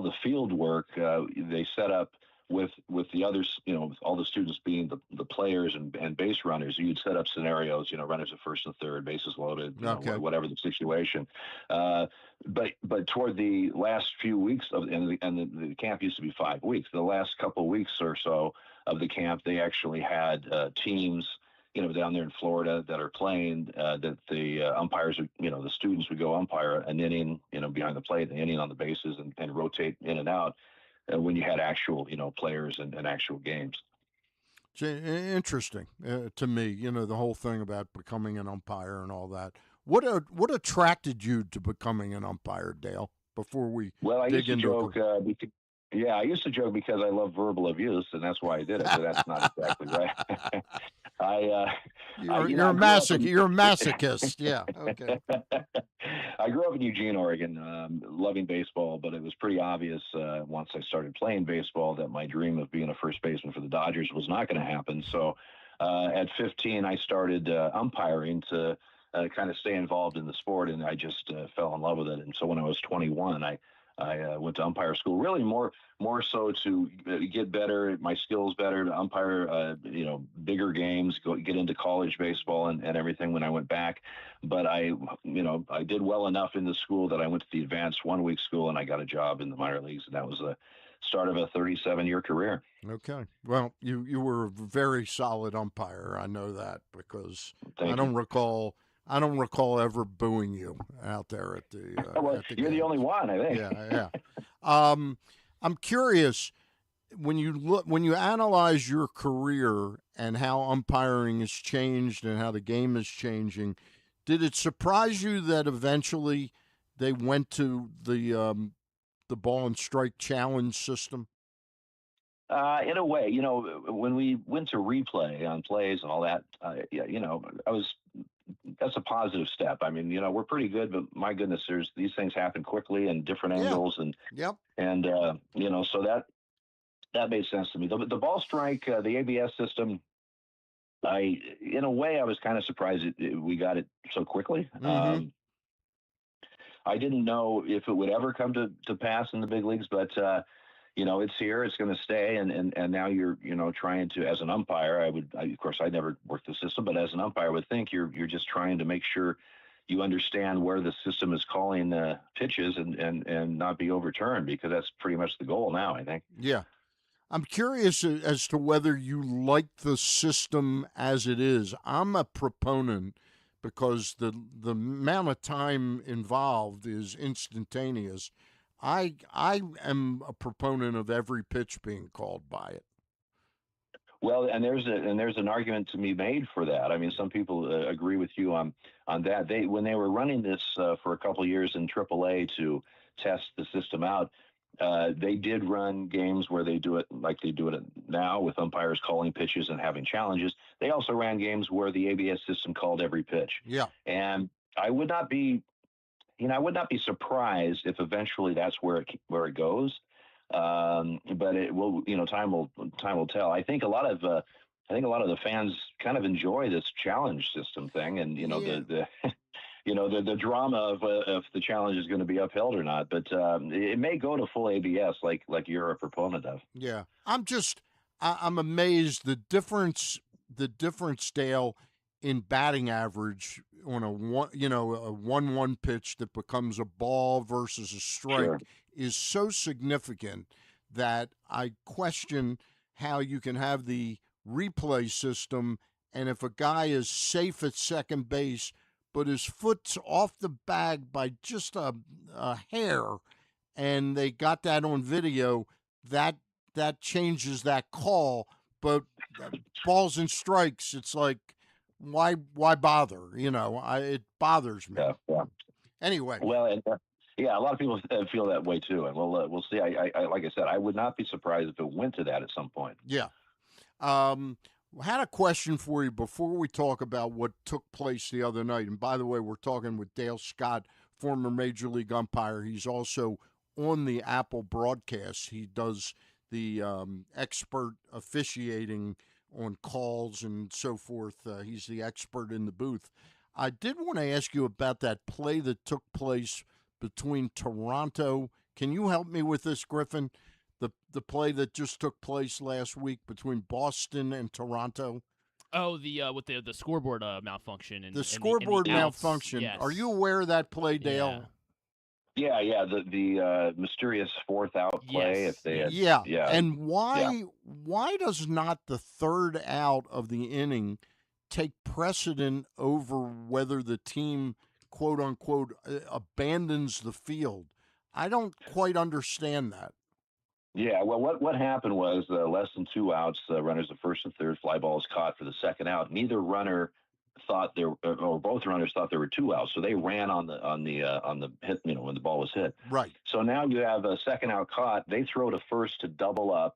the field work they set up with the others, all the students being the players and base runners. You'd set up scenarios, runners at first and third, bases loaded, whatever the situation. But toward the last few weeks the camp used to be 5 weeks. The last couple of weeks or so of the camp, they actually had teams, down there in Florida that are playing, that the umpires, the students would go umpire an inning, behind the plate, an inning on the bases and rotate in and out when you had actual, players and actual games. It's interesting to me, the whole thing about becoming an umpire and all that. What attracted you to becoming an umpire, Dale, before we dig into it? I used to joke because I love verbal abuse, and that's why I did it, but that's not exactly right. You're a masochist. Yeah. Okay. I grew up in Eugene, Oregon, loving baseball, but it was pretty obvious once I started playing baseball that my dream of being a first baseman for the Dodgers was not going to happen. So at 15, I started umpiring to kind of stay involved in the sport, and I just fell in love with it. And so when I was 21, I went to umpire school, really more so to get better, my skills better, to umpire, bigger games, get into college baseball and everything when I went back. But I did well enough in the school that I went to the advanced 1-week school and I got a job in the minor leagues. And that was the start of a 37-year career. Okay. Well, you were a very solid umpire. I know that because I don't recall ever booing you out there at the. You're the only one, I think. Yeah. I'm curious when you analyze your career and how umpiring has changed and how the game is changing. Did it surprise you that eventually they went to the ball and strike challenge system? In a way, when we went to replay on plays and all that, that's a positive step. I mean, we're pretty good, but my goodness, these things happen quickly and different angles, and so that made sense to me. The ball strike, the ABS system, in a way, I was kind of surprised we got it so quickly. Mm-hmm. I didn't know if it would ever come to pass in the big leagues, but it's here, it's going to stay. And now you're, trying to, as an umpire, of course, I never worked the system, but as an umpire, I would think you're just trying to make sure you understand where the system is calling pitches and not be overturned, because that's pretty much the goal now, I think. Yeah. I'm curious as to whether you like the system as it is. I'm a proponent because the amount of time involved is instantaneous. I am a proponent of every pitch being called by it. Well, and there's an argument to be made for that. I mean, some people agree with you on that. When they were running this for a couple of years in AAA to test the system out, they did run games where they do it like they do it now, with umpires calling pitches and having challenges. They also ran games where the ABS system called every pitch. Yeah. And I would not be surprised if eventually that's where it goes. But it will, time will tell. I think a lot of the fans kind of enjoy this challenge system thing, and the drama of if the challenge is going to be upheld or not. But it may go to full ABS, like you're a proponent of. Yeah, I'm amazed the difference the difference, Dale, in batting average on a 1-1 pitch that becomes a ball versus a strike is so significant that I question how you can have the replay system, and if a guy is safe at second base but his foot's off the bag by just a hair, and they got that on video, that changes that call. But balls and strikes, it's like, why bother? It bothers me. Yeah. Anyway. Well, and a lot of people feel that way too, and we'll see. I like I said, I would not be surprised if it went to that at some point. Yeah. I had a question for you before we talk about what took place the other night. And by the way, we're talking with Dale Scott, former Major League umpire. He's also on the Apple broadcast. He does the expert officiating on calls and so forth. He's the expert in the booth. I did want to ask you about that play that took place between Toronto. Can you help me with this, Griffin? The play that just took place last week between Boston and Toronto. Oh, with the scoreboard malfunction. And, the scoreboard malfunction. Yes. Are you aware of that play, Dale? Yeah. The mysterious fourth out play. Yes. If they had, yeah. And why does not the third out of the inning take precedent over whether the team, quote unquote, abandons the field? I don't quite understand that. Yeah, well, what happened was less than 2 outs, runners at first and third, fly ball is caught for the second out. Neither runner thought or both runners thought there were 2 outs, so they ran on the hit, when the ball was hit. Right. So now you have a second out caught. They throw to first to double up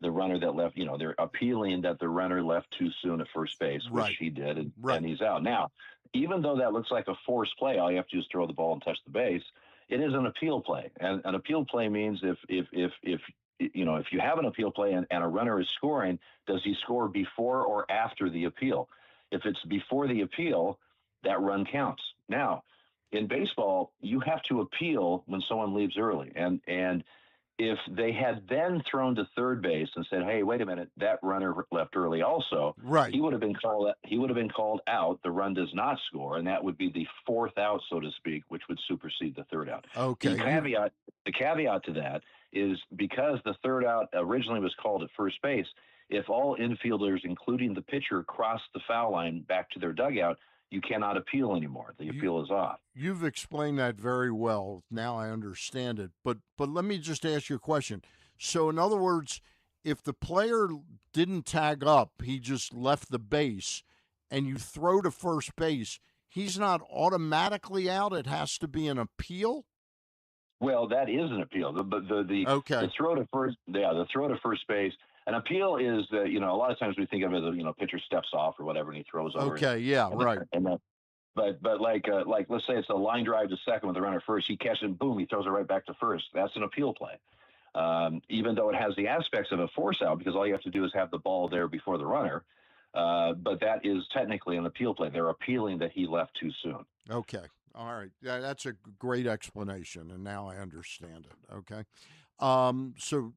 the runner that left. They're appealing that the runner left too soon at first base, which he did, and he's out. Now, even though that looks like a forced play, all you have to do is throw the ball and touch the base. It is an appeal play, and an appeal play means if you have an appeal play and a runner is scoring, does he score before or after the appeal? If it's before the appeal, that run counts. Now, in baseball, you have to appeal when someone leaves early, and if they had then thrown to third base and said, "Hey, wait a minute, that runner left early also," right, he would have been called out. The run does not score, and that would be the fourth out, so to speak, which would supersede the third out. Okay. The caveat to that is because the third out originally was called at first base, if all infielders, including the pitcher, cross the foul line back to their dugout, you cannot appeal anymore. The appeal is off. You've explained that very well. Now I understand it. But let me just ask you a question. So, in other words, if the player didn't tag up, he just left the base, and you throw to first base, he's not automatically out. It has to be an appeal? Well, that is an appeal. The throw to first, the throw to first base. An appeal is a lot of times we think of it as pitcher steps off or whatever and he throws over. Okay, right. But like let's say it's a line drive to second with the runner first, he catches it, boom, he throws it right back to first. That's an appeal play. Even though it has the aspects of a force out because all you have to do is have the ball there before the runner. But that is technically an appeal play. They're appealing that he left too soon. Okay. All right. Yeah, that's a great explanation, and now I understand it. Okay. So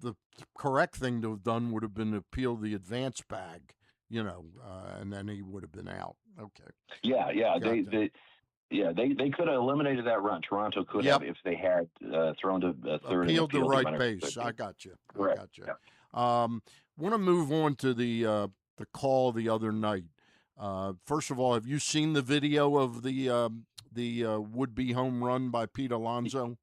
the correct thing to have done would have been to appeal the advance bag, and then he would have been out. Okay. Yeah. They could have eliminated that run. Toronto could have if they had thrown to third. Appealed the right base. I got you. Correct. I got you. Yeah. Want to move on to the call the other night. First of all, have you seen the video of the would-be home run by Pete Alonso?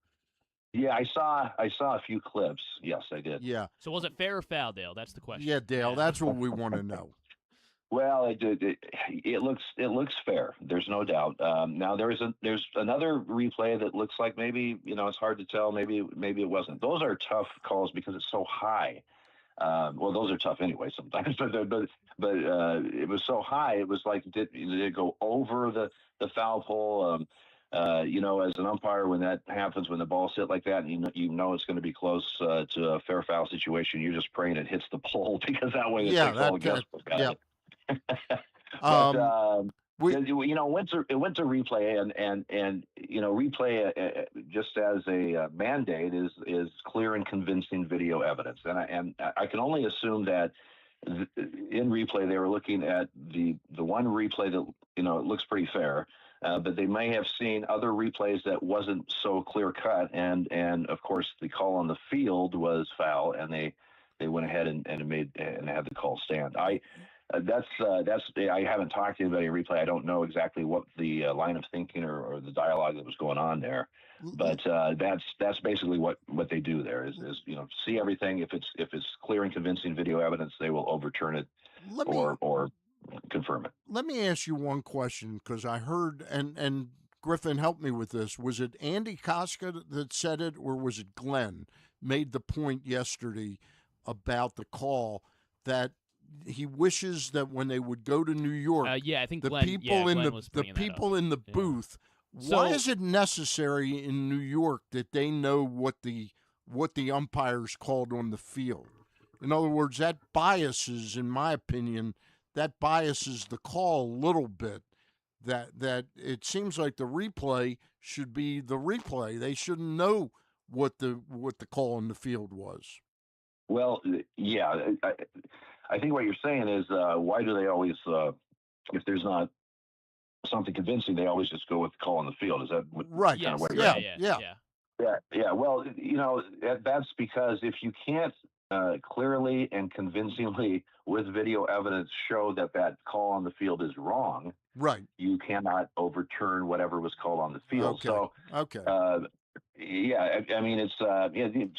Yeah, I saw a few clips. Yes, I did. Yeah. So was it fair or foul, Dale? That's the question. Yeah, Dale, that's what we want to know. Well, it looks fair. There's no doubt. Now there's another replay that looks like maybe it's hard to tell. Maybe it wasn't. Those are tough calls because it's so high. Well, those are tough anyway sometimes, but it was so high. It was like did it go over the foul pole? As an umpire, when that happens, when the ball's hit like that, and you know it's going to be close to a fair foul situation, you're just praying it hits the pole because that way it all against the guy. It went to replay, and replay just as a mandate is clear and convincing video evidence, and I can only assume that in replay, they were looking at the one replay that, it looks pretty fair, but they may have seen other replays that wasn't so clear cut. And of course, the call on the field was foul, and they went ahead and had the call stand. I haven't talked to anybody in replay. I don't know exactly what the line of thinking or the dialogue that was going on there, but that's basically what they do there is see everything. If it's clear and convincing video evidence, they will overturn it or confirm it. Let me ask you one question, because I heard, and Griffin helped me with this. Was it Andy Koska that said it, or was it Glenn made the point yesterday about the call that he wishes that when they would go to New York, I think the Glenn, people in the booth. Why is it necessary in New York that they know what the umpires called on the field? In other words, that biases, in my opinion, the call a little bit. That it seems like the replay should be the replay. They shouldn't know what the call on the field was. Well, yeah, I think what you're saying is why do they always, if there's not something convincing, they always just go with the call on the field? Is that right? Kind of what you're saying? Yeah. Well, that's because if you can't clearly and convincingly with video evidence show that call on the field is wrong, right, you cannot overturn whatever was called on the field. Okay. So, okay. Yeah, I mean, it's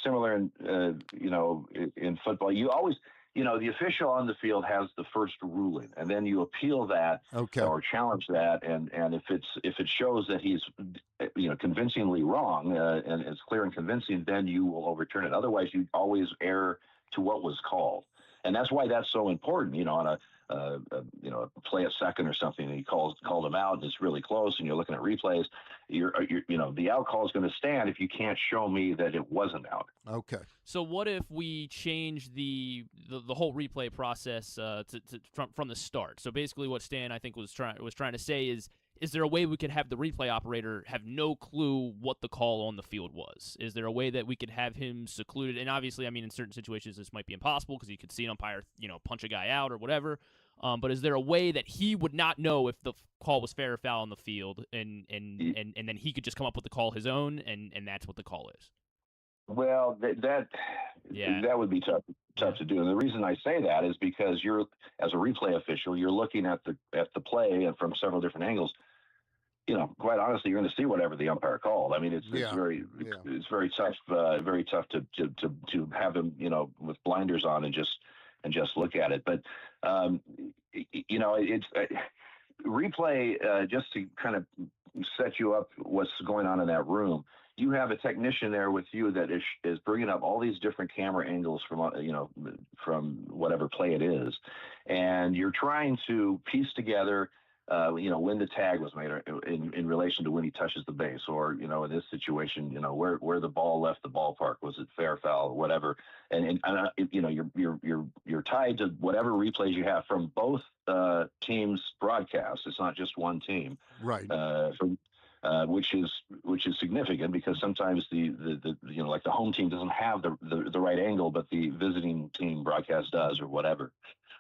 similar in football. You always, the official on the field has the first ruling, and then you appeal that or challenge that, and if it shows that he's convincingly wrong and it's clear and convincing, then you will overturn it. Otherwise, you always err to what was called, and that's why that's so important. On a play a second or something, and he called him out, and it's really close, and you're looking at replays. The out call is going to stand if you can't show me that it wasn't out. Okay. So what if we change the whole replay process from the start? So basically, what Stan I think was trying to say is there a way we could have the replay operator have no clue what the call on the field was? Is there a way that we could have him secluded? And obviously, I mean, in certain situations, this might be impossible because you could see an umpire, punch a guy out or whatever. But is there a way that he would not know if the call was fair or foul on the field, and then he could just come up with the call his own, and that's what the call is? Well, that would be tough to do. And the reason I say that is because you're, as a replay official, you're looking at the play and from several different angles. Quite honestly, you're going to see whatever the umpire called. I mean, it's very tough, very tough to have him, with blinders on and just look at it. But it's replay just to kind of set you up what's going on in that room. You have a technician there with you that is bringing up all these different camera angles from whatever play it is, and you're trying to piece together when the tag was made in relation to when he touches the base, or in this situation, where the ball left the ballpark, was it fair, foul, whatever, and you're tied to whatever replays you have from both teams' broadcasts. It's not just one team, right? Which is significant because sometimes the like the home team doesn't have the right angle, but the visiting team broadcast does, or whatever.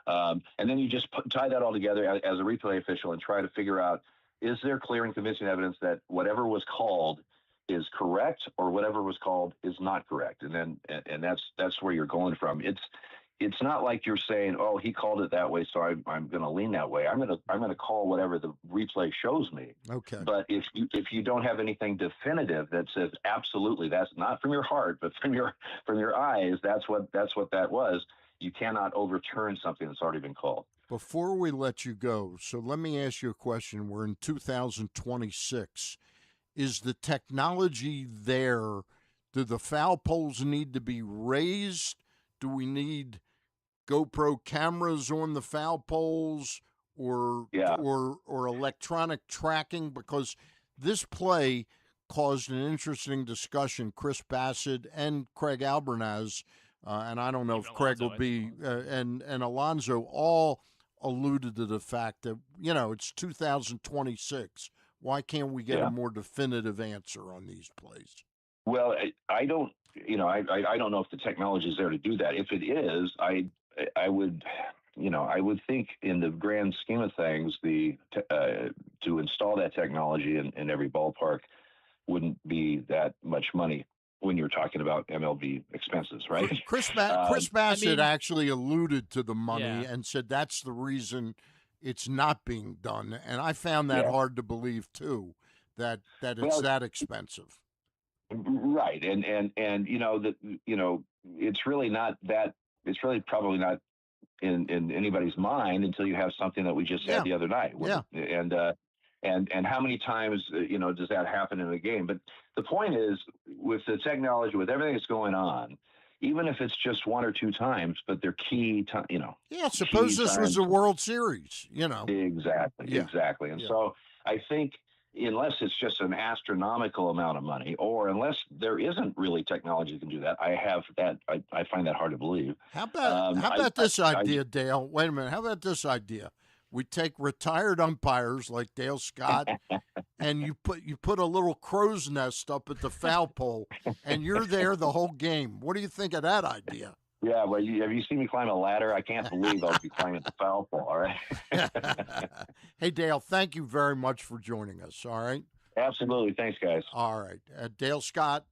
And then you just tie that all together as a replay official and try to figure out, is there clear and convincing evidence that whatever was called is correct, or whatever was called is not correct? And that's where you're going from. It's not like you're saying, oh, he called it that way, so I'm going to lean that way. I'm going to call whatever the replay shows me. Okay. But if you don't have anything definitive that says absolutely that's not from your heart, but from your eyes, that's what that was, you cannot overturn something that's already been called. Before we let you go, so let me ask you a question. We're in 2026. Is the technology there? Do the foul poles need to be raised? Do we need GoPro cameras on the foul poles or electronic tracking? Because this play caused an interesting discussion. Chris Bassett and Craig Albernaz, and I don't know if Craig will be, and Alonso all alluded to the fact that, it's 2026. Why can't we get a more definitive answer on these plays? Well, I don't know if the technology is there to do that. If it is, I would think in the grand scheme of things, to install that technology in every ballpark wouldn't be that much money when you're talking about MLB expenses, right? Chris Bassett actually alluded to the money and said that's the reason it's not being done, and I found that hard to believe too, that it's that expensive. Right, and it's really not that. It's really probably not in anybody's mind until you have something that we just had the other night. And how many times does that happen in a game? But the point is, with the technology, with everything that's going on, even if it's just one or two times, but they're key time. Yeah, suppose this was a World Series. Exactly. And so I think, unless it's just an astronomical amount of money, or unless there isn't really technology that can do that, I find that hard to believe. How about this idea, Dale? Wait a minute. How about this idea? We take retired umpires like Dale Scott, and you put a little crow's nest up at the foul pole, and you're there the whole game. What do you think of that idea? Yeah, well, have you seen me climb a ladder? I can't believe I'll be climbing the foul pole, all right? Hey, Dale, thank you very much for joining us, all right? Absolutely. Thanks, guys. All right. Dale Scott,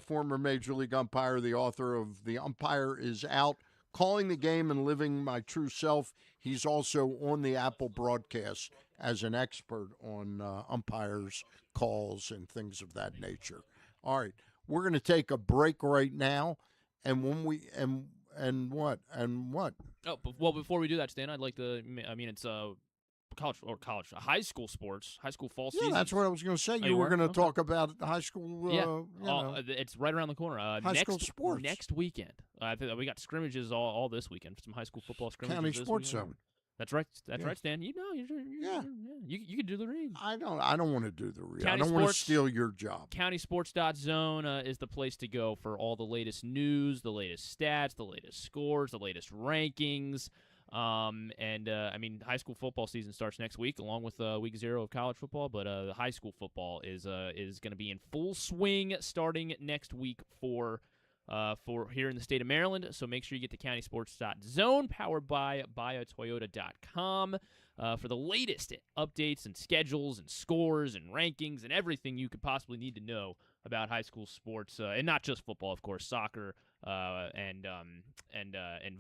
former Major League umpire, the author of The Umpire is Out, Calling the Game and Living My True Self. He's also on the Apple broadcast as an expert on umpires, calls, and things of that nature. All right. We're going to take a break right now. And when we and what? Oh, well, before we do that, Stan, I'd like to. I mean, it's high school sports, high school fall season. Yeah, that's what I was going to say. You were going to talk about high school. It's right around the corner. High school sports next weekend. I think we got scrimmages all this weekend. Some high school football scrimmages. County this Sports weekend. Zone. That's right. That's right, Stan. You can do the read. I don't want to do the read. I don't want to steal your job. CountySports.zone is the place to go for all the latest news, the latest stats, the latest scores, the latest rankings. I mean, high school football season starts next week, along with week 0 of college football. But the high school football is going to be in full swing starting next week for here in the state of Maryland. So make sure you get to CountySports.zone, powered by BuyAToyota.com, for the latest updates and schedules and scores and rankings and everything you could possibly need to know about high school sports, and not just football, of course, soccer, and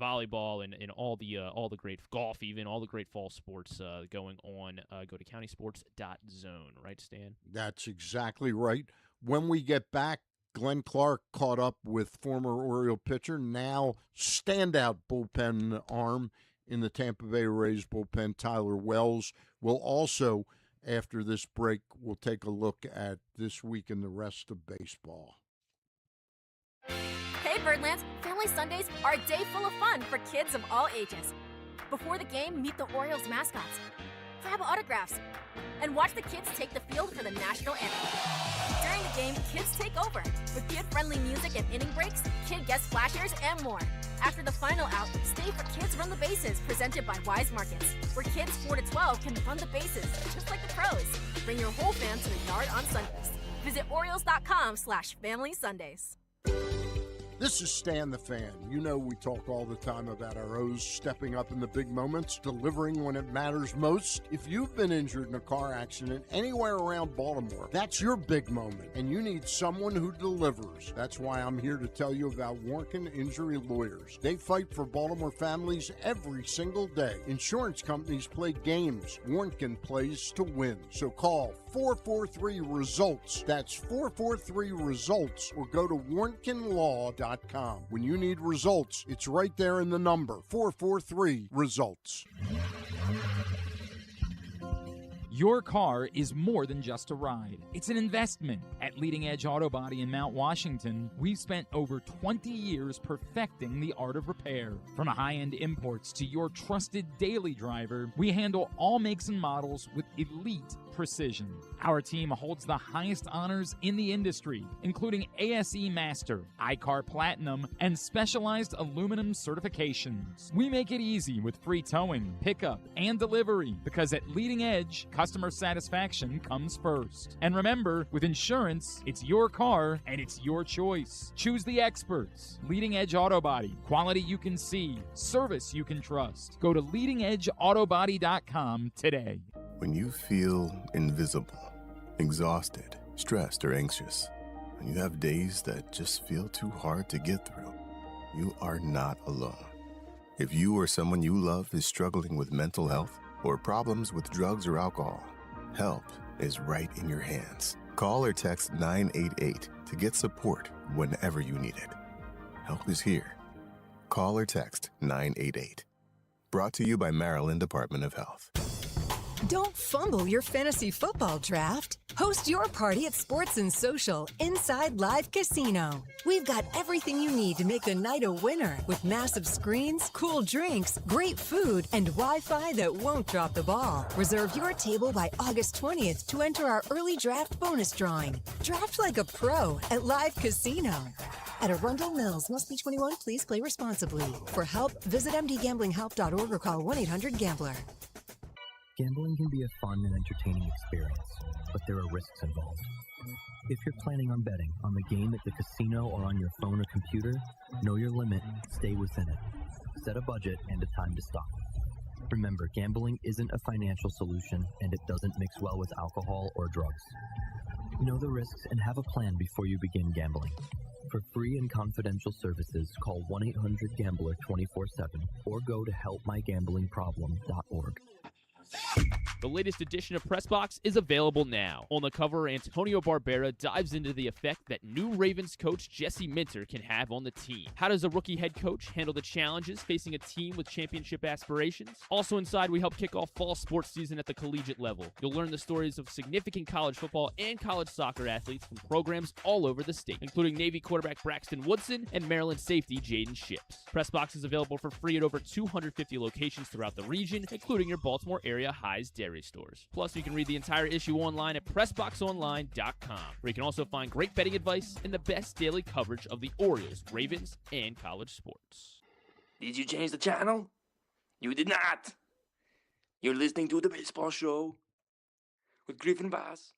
volleyball, and all the great golf, even all the great fall sports going on. Go to CountySports.zone, right, Stan? That's exactly right. When we get back, Glenn Clark caught up with former Oriole pitcher, now standout bullpen arm in the Tampa Bay Rays bullpen, Tyler Wells. We'll also, after this break, we'll take a look at this week in the rest of baseball. Hey, Birdlands, Family Sundays are a day full of fun for kids of all ages. Before the game, meet the Orioles mascots, grab autographs, and watch the kids take the field for the national anthem. During the game, kids take over with kid-friendly music and inning breaks, kid guest splashers, and more. After the final out, stay for Kids Run the Bases, presented by Wise Markets, where kids 4 to 12 can run the bases, just like the pros. Bring your whole fam to the yard on Sundays. Visit Orioles.com/Family Sundays. This is Stan the Fan. You know we talk all the time about our O's stepping up in the big moments, delivering when it matters most. If you've been injured in a car accident anywhere around Baltimore, that's your big moment, and you need someone who delivers. That's why I'm here to tell you about Warnken Injury Lawyers. They fight for Baltimore families every single day. Insurance companies play games. Warnken plays to win. So call 443-RESULTS. That's 443-RESULTS, or go to warnkenlaw.com. When you need results, it's right there in the number, 443-RESULTS. Your car is more than just a ride. It's an investment. At Leading Edge Auto Body in Mount Washington, we've spent over 20 years perfecting the art of repair. From high-end imports to your trusted daily driver, we handle all makes and models with elite precision. Our team holds the highest honors in the industry, including ASE Master, iCar Platinum, and specialized aluminum certifications. We make it easy with free towing, pickup, and delivery, because at Leading Edge, customers customer satisfaction comes first. And remember, with insurance, it's your car and it's your choice. Choose the experts. Leading Edge Auto Body. Quality you can see. Service you can trust. Go to leadingedgeautobody.com today. When you feel invisible, exhausted, stressed, or anxious, when you have days that just feel too hard to get through, you are not alone. If you or someone you love is struggling with mental health or problems with drugs or alcohol, help is right in your hands. Call or text 988 to get support whenever you need it. Help is here. Call or text 988. Brought to you by Maryland Department of Health. Don't fumble your fantasy football draft. Host your party at Sports and Social Inside Live Casino. We've got everything you need to make the night a winner with massive screens, cool drinks, great food, and Wi-Fi that won't drop the ball. Reserve your table by August 20th to enter our early draft bonus drawing. Draft like a pro at Live Casino. At Arundel Mills, must be 21. Please play responsibly. For help, visit mdgamblinghelp.org or call 1-800-GAMBLER. Gambling can be a fun and entertaining experience, but there are risks involved. If you're planning on betting on the game at the casino or on your phone or computer, know your limit, stay within it. Set a budget and a time to stop. Remember, gambling isn't a financial solution, and it doesn't mix well with alcohol or drugs. Know the risks and have a plan before you begin gambling. For free and confidential services, call 1-800-GAMBLER 24/7 or go to helpmygamblingproblem.org. The latest edition of Pressbox is available now. On the cover, Antonio Barbera dives into the effect that new Ravens coach Jesse Minter can have on the team. How does a rookie head coach handle the challenges facing a team with championship aspirations? Also inside, we help kick off fall sports season at the collegiate level. You'll learn the stories of significant college football and college soccer athletes from programs all over the state, including Navy quarterback Braxton Woodson and Maryland safety Jaden Ships. Pressbox is available for free at over 250 locations throughout the region, including your Baltimore area High's Dairy stores. Plus, you can read the entire issue online at PressBoxOnline.com, where you can also find great betting advice and the best daily coverage of the Orioles, Ravens, and college sports. Did you change the channel? You did not. You're listening to The Baseball Show with Griffin Bass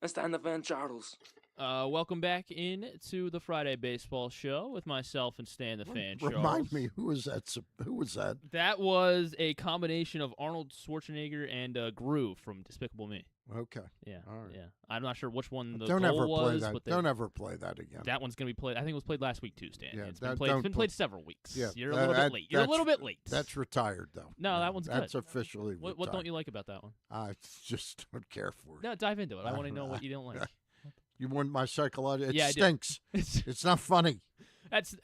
and Stan the Fan Charles. Welcome back in to the Friday Baseball Show with myself and Stan the Fan Charles. Remind me, who was that? Who was that? That was a combination of Arnold Schwarzenegger and Gru from Despicable Me. Okay. Yeah. All right. Yeah. I'm not sure which one the Don't goal ever play was. that. But Don't ever play that again. That one's going to be played. I think it was played last week too, Stan. Yeah, It's been played several weeks. Yeah, You're a little bit late. You're a little bit late. That's retired, though. No, that one's good. That's officially retired. What don't you like about that one? I just don't care for it. No, dive into it. I want to know what you don't like. You want my psychology? It I stinks. It's not funny. That's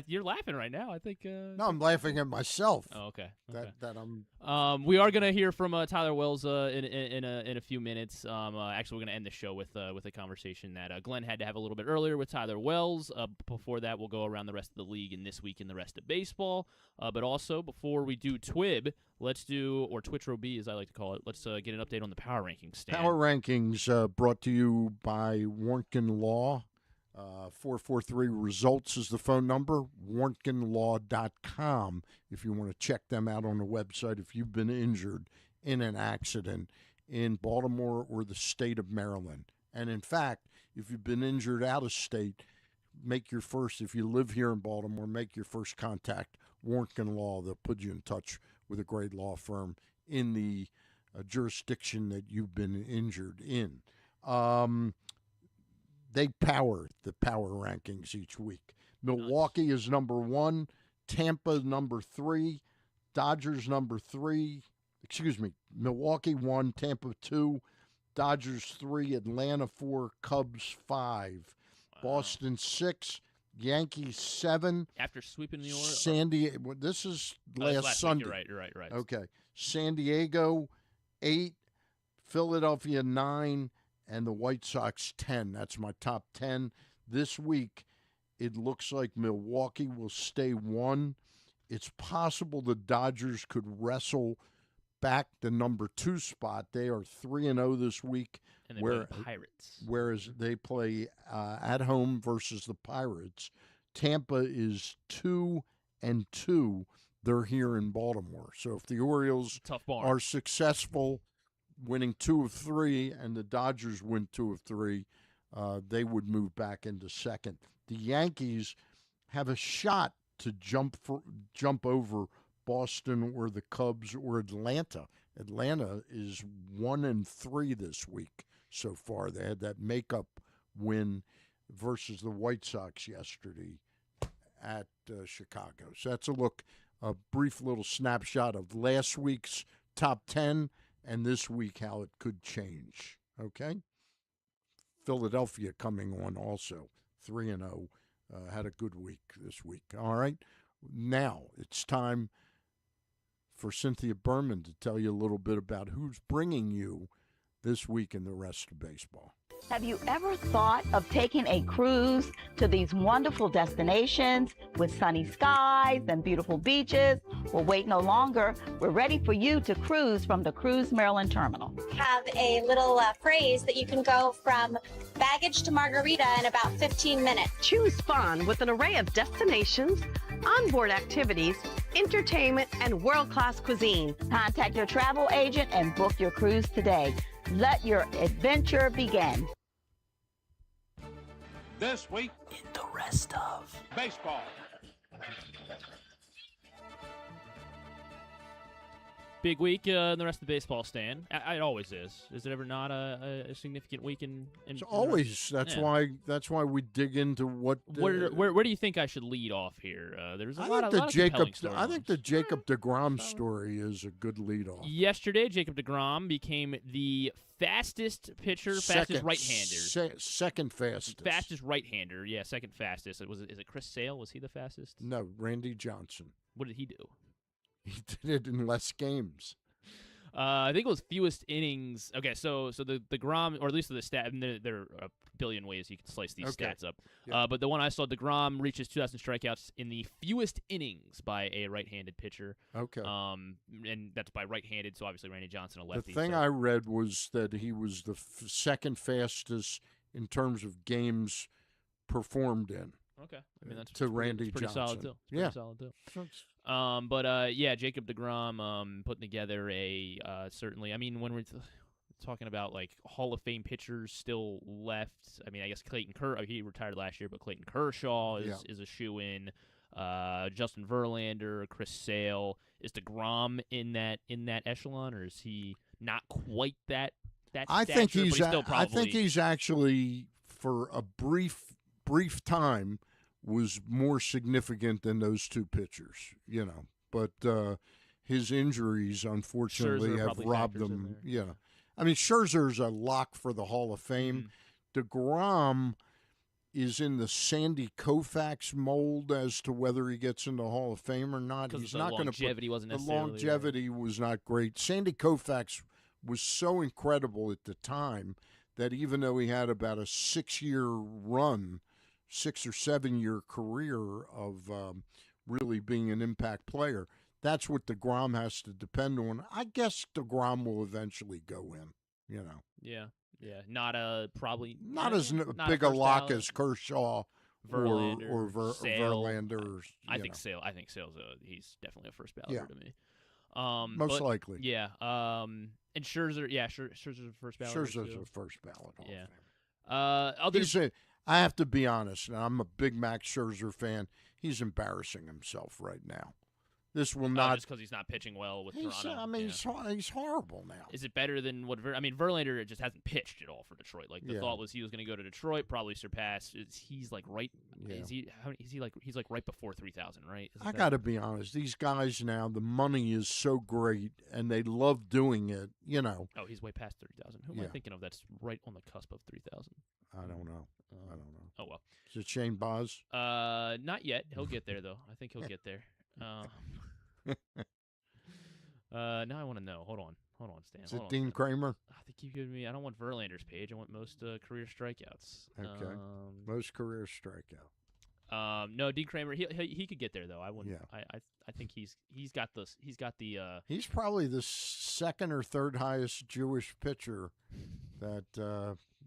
you're laughing right now. I think. No, I'm laughing at myself. Oh, okay. That I'm. We are gonna hear from Tyler Wells in a few minutes. Actually, we're gonna end the show with a conversation that Glenn had to have a little bit earlier with Tyler Wells. Before that, we'll go around the rest of the league and this week in the rest of baseball. But also, before we do TWIB, let's do, or Twitro B as I like to call it. Let's get an update on the power rankings. Stan. Power rankings brought to you by Warnken Law. 443 Results is the phone number, warnkenlaw.com if you want to check them out on the website if you've been injured in an accident in Baltimore or the state of Maryland. And in fact, if you've been injured out of state, if you live here in Baltimore, make your first contact, Warnken Law. They'll put you in touch with a great law firm in the jurisdiction that you've been injured in. They power the power rankings each week. Milwaukee is number 1, Tampa number 3, Dodgers number 3. Milwaukee 1, Tampa 2, Dodgers 3, Atlanta 4, Cubs 5, Boston 6, Yankees 7. After sweeping the Orioles. San Diego. This is last Sunday. You're right. Okay. San Diego 8, Philadelphia 9. And the White Sox 10. That's my top 10. This week, it looks like Milwaukee will stay 1. It's possible the Dodgers could wrestle back the number 2 spot. They are 3-0 this week. And they play the Pirates. Whereas they play at home versus the Pirates. Tampa is 2-2. They're here in Baltimore. So if the Orioles are successful, winning 2 of 3 and the Dodgers win 2 of 3, they would move back into second. The Yankees have a shot to jump over Boston or the Cubs or Atlanta. Atlanta is 1-3 this week so far. They had that makeup win versus the White Sox yesterday at Chicago. So that's a brief little snapshot of last week's top 10 and this week how it could change. Okay? Philadelphia coming on also, 3-0. Had a good week this week. All right? Now it's time for Cynthia Berman to tell you a little bit about who's bringing you this week in the rest of baseball. Have you ever thought of taking a cruise to these wonderful destinations with sunny skies and beautiful beaches? Well, wait no longer. We're ready for you to cruise from the Cruise Maryland Terminal. Have a little phrase that you can go from baggage to margarita in about 15 minutes. Choose fun with an array of destinations, onboard activities, entertainment, and world-class cuisine. Contact your travel agent and book your cruise today. Let your adventure begin. This week in the rest of baseball. Big week in the rest of the baseball stand. It always is. Is it ever not a significant week in it's always. That's why we dig into what. Where do you think I should lead off here? There's a lot of compelling stories. I think the Jacob deGrom story is a good lead off. Yesterday, Jacob deGrom became the fastest pitcher, fastest right-hander. Second fastest. Fastest right-hander, yeah, second fastest. Is it Chris Sale? Was he the fastest? No, Randy Johnson. What did he do? He did it in less games. I think it was fewest innings. Okay, so the DeGrom, or at least the stat, and there are a billion ways you can slice these stats up. Yeah. But the one I saw, DeGrom reaches 2,000 strikeouts in the fewest innings by a right-handed pitcher. Okay. And that's by right-handed, so obviously Randy Johnson, a lefty. The thing I read was that he was the second fastest in terms of games performed in. Okay, I mean that's to Randy pretty Johnson. Solid too. Pretty solid too. Yeah, Jacob DeGrom putting together a certainly. I mean, when we're talking about like Hall of Fame pitchers still left, I mean, I guess Clayton Kershaw. He retired last year, but Clayton Kershaw is a shoe-in. Justin Verlander, Chris Sale. Is DeGrom in that echelon, or is he not quite that? I think he's actually for a brief time was more significant than those two pitchers, But his injuries, unfortunately, have robbed them. Yeah. I mean, Scherzer's a lock for the Hall of Fame. DeGrom is in the Sandy Koufax mold as to whether he gets in the Hall of Fame or not. He's not going to put the longevity was not great. Sandy Koufax was so incredible at the time that even though he had about a 6-year run, 6 or 7 year career of really being an impact player, that's what DeGrom has to depend on. I guess DeGrom will eventually go in, Yeah. Not as big a lock as Kershaw Verlander, or Verlander. I think Sale. I think Sale's he's definitely a first balloter to me. Most likely. Yeah. And Scherzer. Yeah, Scherzer's a first balloter. Scherzer's a first ballot. I have to be honest, and I'm a big Max Scherzer fan. He's embarrassing himself right now. This will not just because he's not pitching well with Toronto. I mean, he's horrible now. Is it better than what? Verlander just hasn't pitched at all for Detroit. Like the thought was he was going to go to Detroit, probably surpass. He's like right. Yeah. He's like right before 3,000, right? I got to be honest. These guys now, the money is so great, and they love doing it. Oh, he's way past 30,000. Who am I thinking of? That's right on the cusp of 3,000. I don't know. Oh well. Is it Shane Baz? Not yet. He'll get there though. I think he'll get there. Now I want to know. Hold on, Stan. Is it Dean Kramer? I think you give me. I don't want Verlander's page. I want most career strikeouts. Okay. Most career strikeout. No, Dean Kramer. He could get there though. I wouldn't. Yeah. I think he's got this. He's got the. He's probably the second or third highest Jewish pitcher that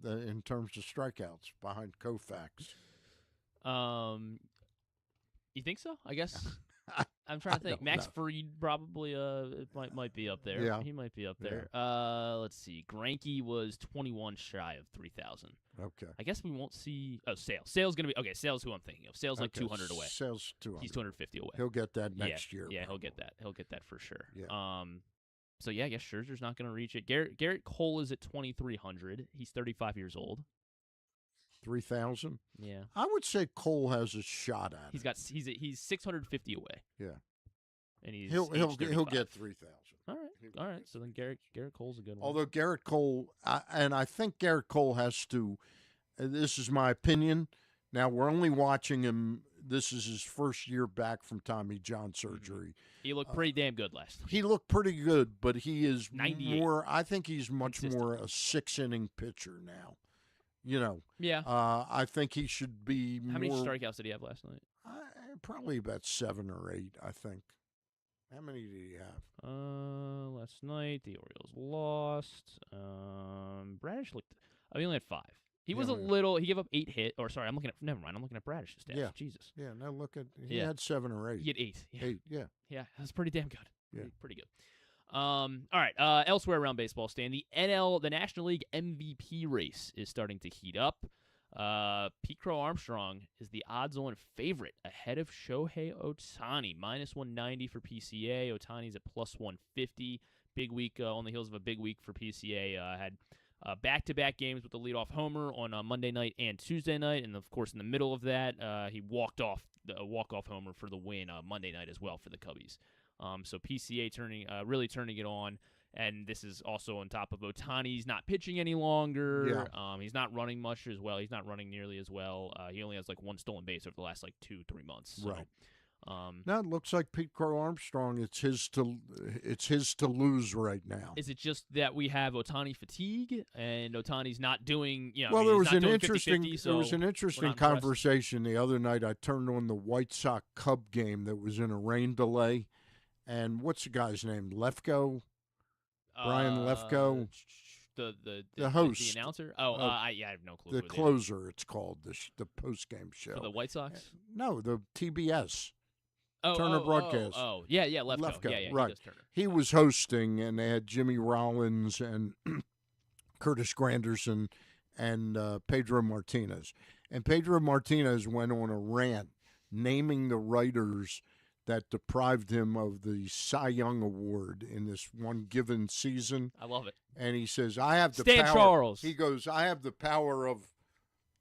in terms of strikeouts behind Koufax. You think so? I guess. I'm trying to think. Max Fried probably might be up there. Yeah. He might be up there. Let's see. Greinke was 21 shy of 3,000. Okay. I guess we won't see. Oh, Sale's. Sale's gonna be okay. Sale's who I'm thinking of. Sale's like 200 away. Sale's 200. He's 250 away. He'll get that next year. Yeah, he'll get that. He'll get that for sure. Yeah. So yeah, I guess Scherzer's not gonna reach it. Garrett Cole is at 2,300. He's 35 years old. 3,000. Yeah. I would say Cole has a shot at it. He's 650 away. Yeah. And he'll get 3,000. All right. So then Garrett Cole's a good one. Although Garrett Cole, and I think Garrett Cole has to. This is my opinion. Now we're only watching him. This is his first year back from Tommy John surgery. He looked pretty damn good last time. He looked pretty good, but he is 98. more. I think he's much more a 6-inning pitcher now. You know. Yeah. I think he should be How more. many strikeouts did he have last night? Probably about 7 or 8, I think. How many did he have? Last night the Orioles lost. Bradish looked. He only had 5. He was a little. He gave up 8 hit. Or sorry, I'm looking at. Never mind. I'm looking at Bradish's stats. Yeah. Jesus. Yeah. Now look at. He had 7 or 8. He had 8. Yeah. 8. Yeah. Yeah. That's pretty damn good. Yeah. Pretty good. All right. Elsewhere around baseball, Stan, the National League MVP race is starting to heat up. Pete Crow Armstrong is the odds-on favorite ahead of Shohei Ohtani, -190 for PCA. Ohtani's at +150. Big week on the heels of a big week for PCA. Had back-to-back games with the leadoff homer on Monday night and Tuesday night, and of course in the middle of that, he walked off the walk-off homer for the win Monday night as well for the Cubbies. So PCA really turning it on. And this is also on top of Ohtani's not pitching any longer. Yeah. He's not running much as well. He's not running nearly as well. He only has like 1 stolen base over the last 2-3 months. So, right. Now it looks like Pete Crow Armstrong. It's his to lose right now. Is it just that we have Ohtani fatigue and Ohtani's not doing? Well, there was an 50-50, interesting conversation the other night. I turned on the White Sox Cub game that was in a rain delay, and what's the guy's name? Lefko. Brian Lefko, the host, the announcer. I have no clue. The closer, it's called the post game show for the White Sox. No, the TBS. Turner broadcast. Yeah, Lefko. Yeah, right. He does Turner. He was hosting, and they had Jimmy Rollins and Curtis Granderson and Pedro Martinez. And Pedro Martinez went on a rant naming the writers that deprived him of the Cy Young Award in this one given season. I love it. And he says, I have the Stan power. Charles. He goes, I have the power of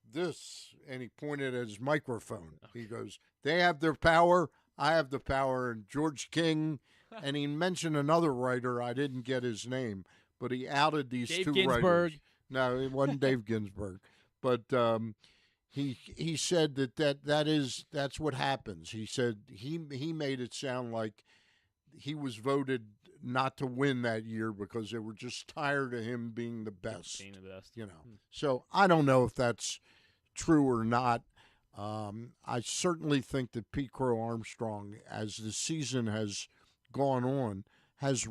this. And he pointed at his microphone. He goes, they have their power. I have the power. And George King, and he mentioned another writer. I didn't get his name, but he outed these Dave two Ginsburg. writers. No, it wasn't Dave Ginsburg. But he said that's what happens. He said he made it sound like he was voted not to win that year because they were just tired of him being the best. You know. So I don't know if that's true or not. I certainly think that Pete Crow Armstrong, as the season has gone on, has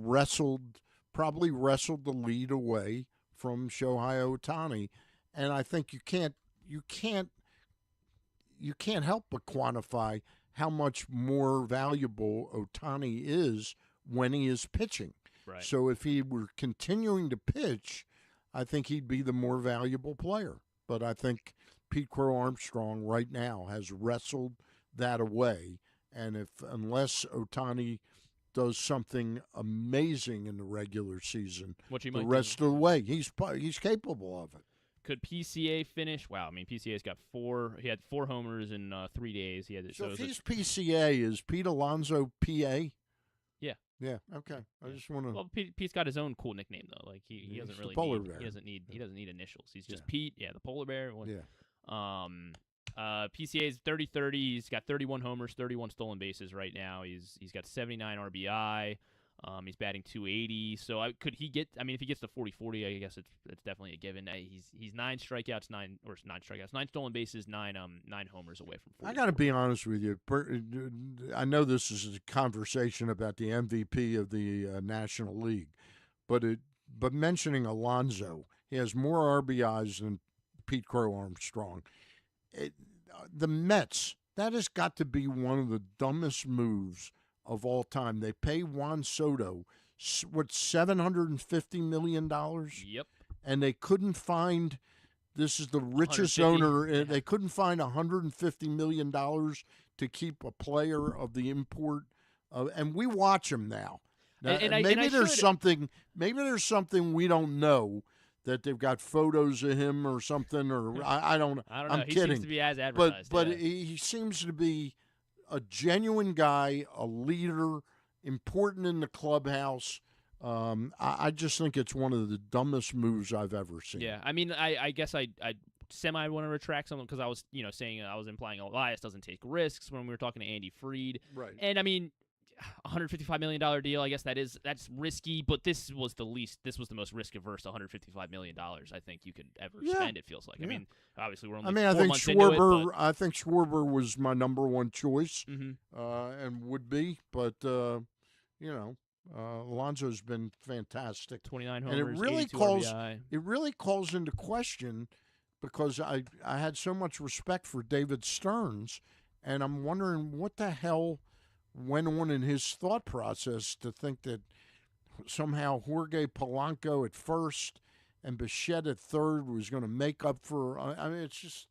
probably wrestled the lead away from Shohei Ohtani, and I think you can't help but quantify how much more valuable Ohtani is when he is pitching. Right. So if he were continuing to pitch, I think he'd be the more valuable player. But I think Pete Crow Armstrong right now has wrestled that away, and unless Ohtani does something amazing in the regular season, the rest of the way he's capable of it. Could PCA finish? Wow, I mean PCA's got 4. He had 4 homers in 3 days. He had so if he's PCA, is Pete Alonso PA? Yeah. Yeah. Okay. I just want to. Well, Pete's got his own cool nickname though. Like he doesn't really polar need. bear. He doesn't need initials. He's just Pete. Yeah, the polar bear. Yeah. PCA's 30-30. He's got 31 homers, 31 stolen bases right now. He's got 79 RBI. He's batting .280. So could he get? I mean, if he gets to 40-40, I guess it's definitely a given. He's 9 stolen bases, 9 homers away from 40. I got to be honest with you. I know this is a conversation about the MVP of the National League, but mentioning Alonso, he has more RBIs than Pete Crow Armstrong. The Mets, that has got to be one of the dumbest moves of all time. They pay Juan Soto, $750 million? Yep. And they couldn't find, this is the richest 150, owner, yeah. they couldn't find $150 million to keep a player of the import. And we watch him now. Maybe there's something we don't know, that they've got photos of him or something, or I don't know. I don't know. I'm He kidding. seems to be as advertised. But he seems to be a genuine guy, a leader, important in the clubhouse. I just think it's one of the dumbest moves I've ever seen. Yeah, I mean, I guess I semi want to retract something because I was saying I was implying Elias doesn't take risks when we were talking to Andy Freed. Right. And I mean, $155 million deal. I guess that's risky, but this was the most risk averse $155 million I think you could ever spend. It feels like. Yeah. I mean, obviously we're only. I 4 months into it, but... I think Schwarber was my number one choice, and would be, but Alonso's been fantastic. 29 homers, and it really 82 calls RBI. it really calls into question, because I had so much respect for David Stearns, and I'm wondering what the hell went on in his thought process to think that somehow Jorge Polanco at first and Bichette at third was going to make up for. I mean, it's just.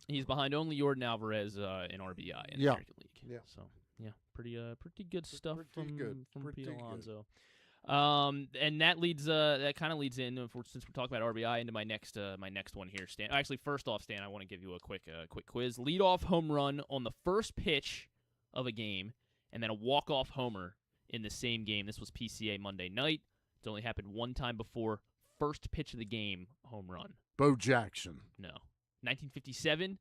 He's behind only Yordan Alvarez in RBI in the American League. Yeah. So yeah, pretty good stuff from Pete Alonso. And that leads that kind of leads in, since we're talking about RBI, into my next one here, Stan. Actually, first off, Stan, I want to give you a quick quiz. Leadoff home run on the first pitch of a game, and then a walk-off homer in the same game. This was PCA Monday night. It's only happened one time before. First pitch of the game, home run. Bo Jackson. No. 1957.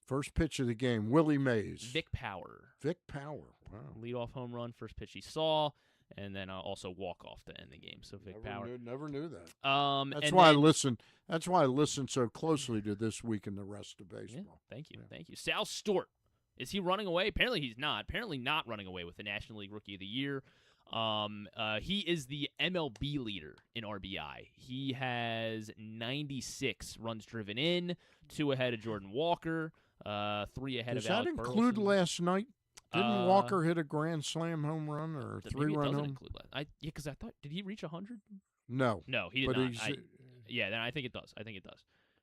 First pitch of the game, Willie Mays. Vic Power. Wow. Leadoff home run, first pitch he saw, and then also walk-off to end the game. So Vic Power. Never knew that. That's why I listen. That's why I listen so closely to This Week in the Rest of Baseball. Yeah, thank you. Sal Stort. Is he running away? Apparently he's not. Apparently not running away with the National League Rookie of the Year. He is the MLB leader in RBI. He has 96 runs driven in, 2 ahead of Jordan Walker, 3 ahead of Alec Burleson. Does that include last night? Didn't Walker hit a grand slam home run or a 3-run home? Include last. Because I thought, did he reach 100? No, he did not. Then I think it does.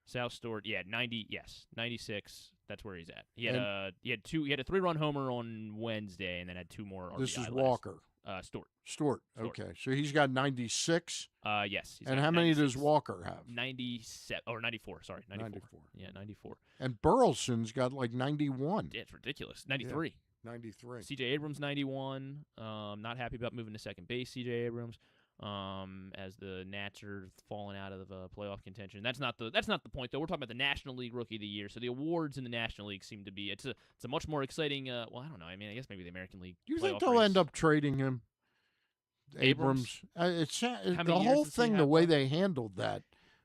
Sal Stort, 96. That's where he's at. He had a 3-run homer on Wednesday, and then had 2 more RBI. This is Walker. Stort. Okay, so he's got 96. Yes. And how many does Walker have? 97 or 94. Sorry, 94. Yeah, 94. And Burleson's got like 91. Yeah, it's ridiculous. 93. Yeah, 93. C.J. Abrams 91. Not happy about moving to second base. C.J. Abrams. As the Nats are falling out of playoff contention. That's not the point, though. We're talking about the National League Rookie of the Year. So the awards in the National League seem to be it's a much more exciting. Well, I don't know. I mean, I guess maybe the American League. Do you think they'll end up trading him? Abrams. It's the whole thing. The way they handled that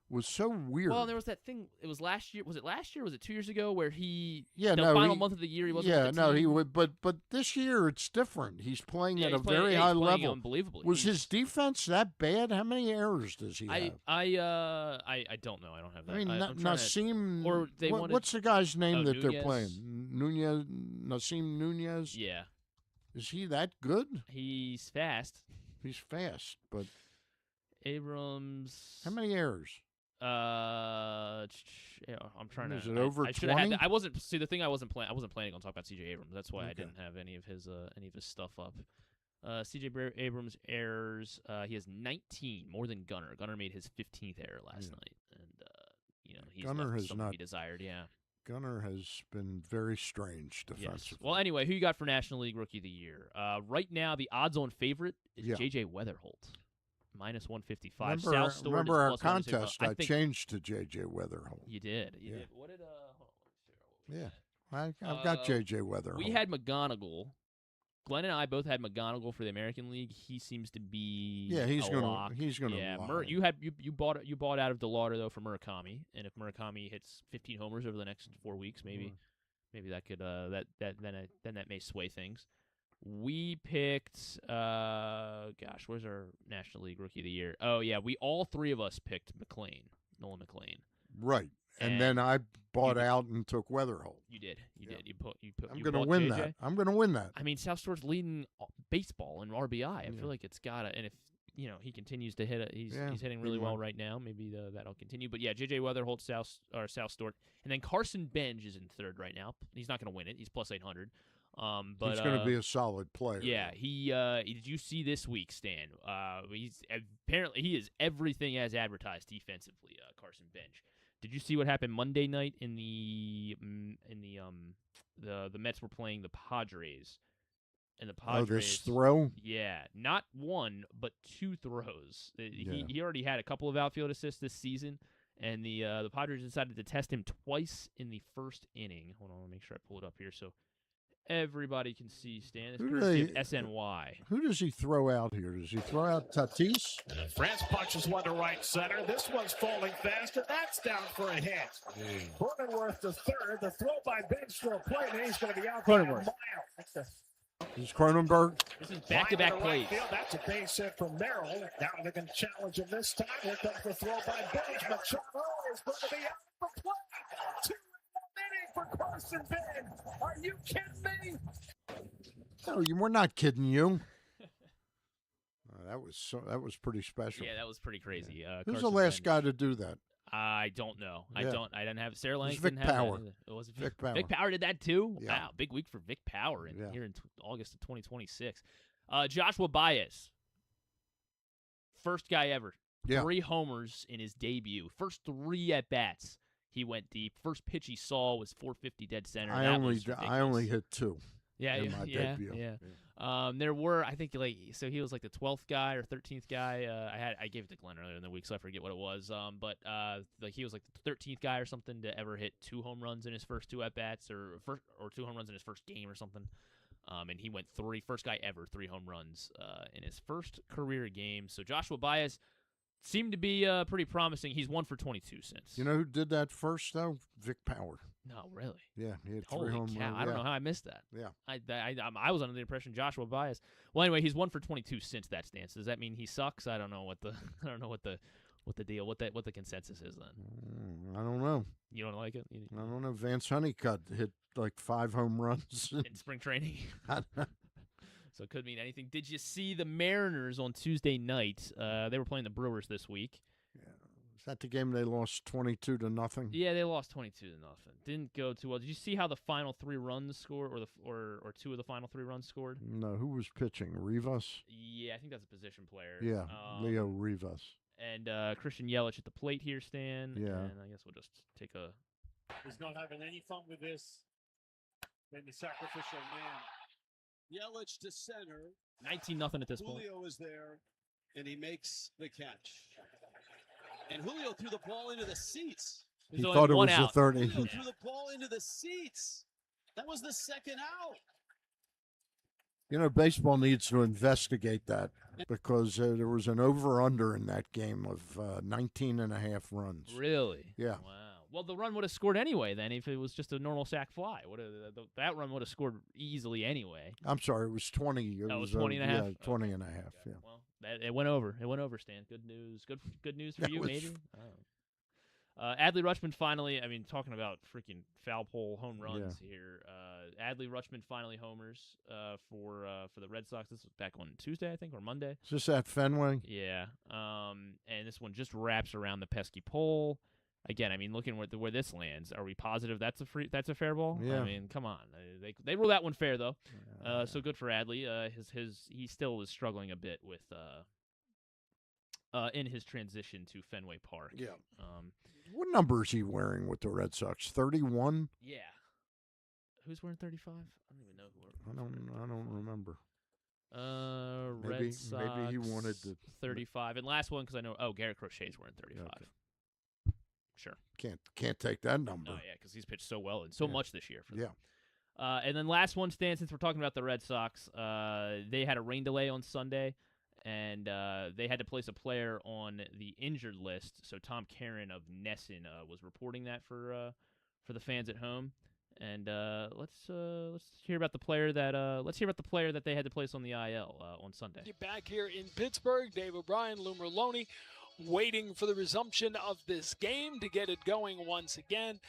was so weird. Well, there was that thing. It was last year. Was it last year? Was it 2 years ago? Where the final month of the year he wasn't. Yeah, with the team. he would. But this year it's different. He's playing at a very high level. Unbelievably. Was his defense that bad? How many errors does he have? I don't know. I don't have that. I mean, Nasim. Or they wanted, what's the guy's name that Nunez? they're playing? Nasim Nunez. Yeah. Is he that good? He's fast. He's fast, but Abrams. How many errors? I'm trying to. Is it over 20? I wasn't. See, the thing I wasn't planning on talking about C.J. Abrams. That's why I didn't have any of his stuff up. C.J. Abrams errors. He has 19, more than Gunnar. Gunnar made his 15th error last night, and he's Gunnar left has something to be desired. Yeah. Gunnar has been very strange defensively. Yes. Well, anyway, who you got for National League Rookie of the Year? Right now, the odds-on favorite is J.J. Weatherholt, minus 155. Remember our contest? I changed to J.J. Weatherholt. You did. You did. What did? Yeah, I've got J.J. Weatherholt. We had McGonigal. Glenn and I both had McGonigal for the American League. He seems to be he's going to you bought out of DeLauder though for Murakami, and if Murakami hits 15 homers over the next 4 weeks, maybe that could that may sway things. We picked where's our National League Rookie of the Year? Oh yeah, we all 3 of us picked Nolan McLean. Right. And then I bought out and took Weatherholt. You did. You did. I'm going to win that. I'm going to win that. I mean, South Store's leading baseball in RBI. I feel like it's got to, and if he continues to hit it, he's hitting really well right now. Maybe that'll continue. But yeah, JJ Weatherholt, South Store, and then Carson Benj is in third right now. He's not going to win it. He's plus 800. But he's going to be a solid player. Yeah, he. Did you see this week, Stan? He is everything as advertised defensively. Carson Benj. Did you see what happened Monday night in the Mets were playing the Padres, and the Padres. Oh, this throw. Yeah, not one but two throws. He already had a couple of outfield assists this season, and the Padres decided to test him twice in the first inning. Hold on, let me make sure I pull it up here so everybody can see, Stan. It's courtesy of SNY. Who does he throw out here? Does he throw out Tatis? France punches one to right center. This one's falling faster. That's down for a hit. Cronenworth to third. The throw by Bench to a plate, and he's going to be out for a mile. Is Cronenberg? This is back-to-back plays. Right, that's a base hit from Merrill. Now they can challenge him this time. Here comes the throw by Bench. Machado is going to be out for play. 2 inning for Carson Bench. Are you kidding me? No, we're not kidding you. That was pretty special. Yeah, that was pretty crazy. Who's the last guy to do that? I don't know. Yeah. I didn't have Sarah Lang. Vic Power. It was Vic Power. Vic Power did that too. Yeah. Wow, big week for Vic Power here in August of 2026. Joshua Baez, first guy ever. Yeah. 3 homers in his debut. First 3 at bats. He went deep. First pitch he saw was 450 dead center. I only hit 2. Yeah, in my debut. There were, I think, so he was like the 12th guy or 13th guy. I gave it to Glenn earlier in the week, so I forget what it was. But he was like the 13th guy or something to ever hit 2 home runs in his first 2 at bats, or 2 home runs in his first game or something. And he went first guy ever, 3 home runs in his first career game. So Joshua Baez seemed to be pretty promising. He's 1 for 22 since. You know who did that first though? Vic Power. No, really? Yeah, he had 3 Holy home cow! runs. I don't know how I missed that. Yeah, I was under the impression Joshua Baez. Well, anyway, he's 1 for 22 since that stance. Does that mean he sucks? I don't know what the what the consensus is then. I don't know. You don't like it? I don't know. Vance Honeycutt hit like 5 home runs in spring training. So it could mean anything. Did you see the Mariners on Tuesday night? They were playing the Brewers this week. Yeah. Is that the game they lost 22-0? Yeah, they lost 22-0. Didn't go too well. Did you see how the final 3 runs scored, or 2 of the final 3 runs scored? No, who was pitching? Rivas? Yeah, I think that's a position player. Yeah, Leo Rivas. And Christian Yelich at the plate here, Stan. Yeah. And I guess we'll just take a... He's not having any fun with this. Then the sacrificial man. Yelich to center. 19-0 at this point. Julio is there, and he makes the catch. And Julio threw the ball into the seats. He thought it was the 30. Julio threw the ball into the seats. That was the second out. You know, baseball needs to investigate that because there was an over-under in that game of 19.5 runs. Really? Yeah. Wow. Well, the run would have scored anyway then if it was just a normal sack fly. That run would have scored easily anyway. I'm sorry, it was 20. It was 20 and a half? Yeah, 20 and a half, Okay. yeah. Well, it went over. It went over, Stan. Good news. Good news for you, maybe? Adley Rutschman finally, talking about freaking foul pole home runs here. Adley Rutschman finally homers for the Red Sox. This was back on Tuesday, I think, or Monday. Is this at Fenway? Yeah. And this one just wraps around the pesky pole. Again, looking where this lands, are we positive that's a fair ball? Yeah. Come on, they rule that one fair though. So good for Adley. He still is struggling a bit with in his transition to Fenway Park. Yeah. What number is he wearing with the Red Sox? 31. Yeah. Who's wearing 35? I don't even know who. I don't remember. Red Sox. Maybe he wanted the 35. And last one because I know. Oh, Garrett Crochet's wearing 35. Okay. Sure. Can't take that number. Oh, yeah, because he's pitched so well and so much this year. For them. Yeah. And then last one, Stan, since we're talking about the Red Sox, they had a rain delay on Sunday, and they had to place a player on the injured list. So Tom Caron of Nesson was reporting that for the fans at home. And let's hear about the player that they had to place on the IL on Sunday. Back here in Pittsburgh, Dave O'Brien, Lou Merloni. waiting for the resumption of this game to get it going once again.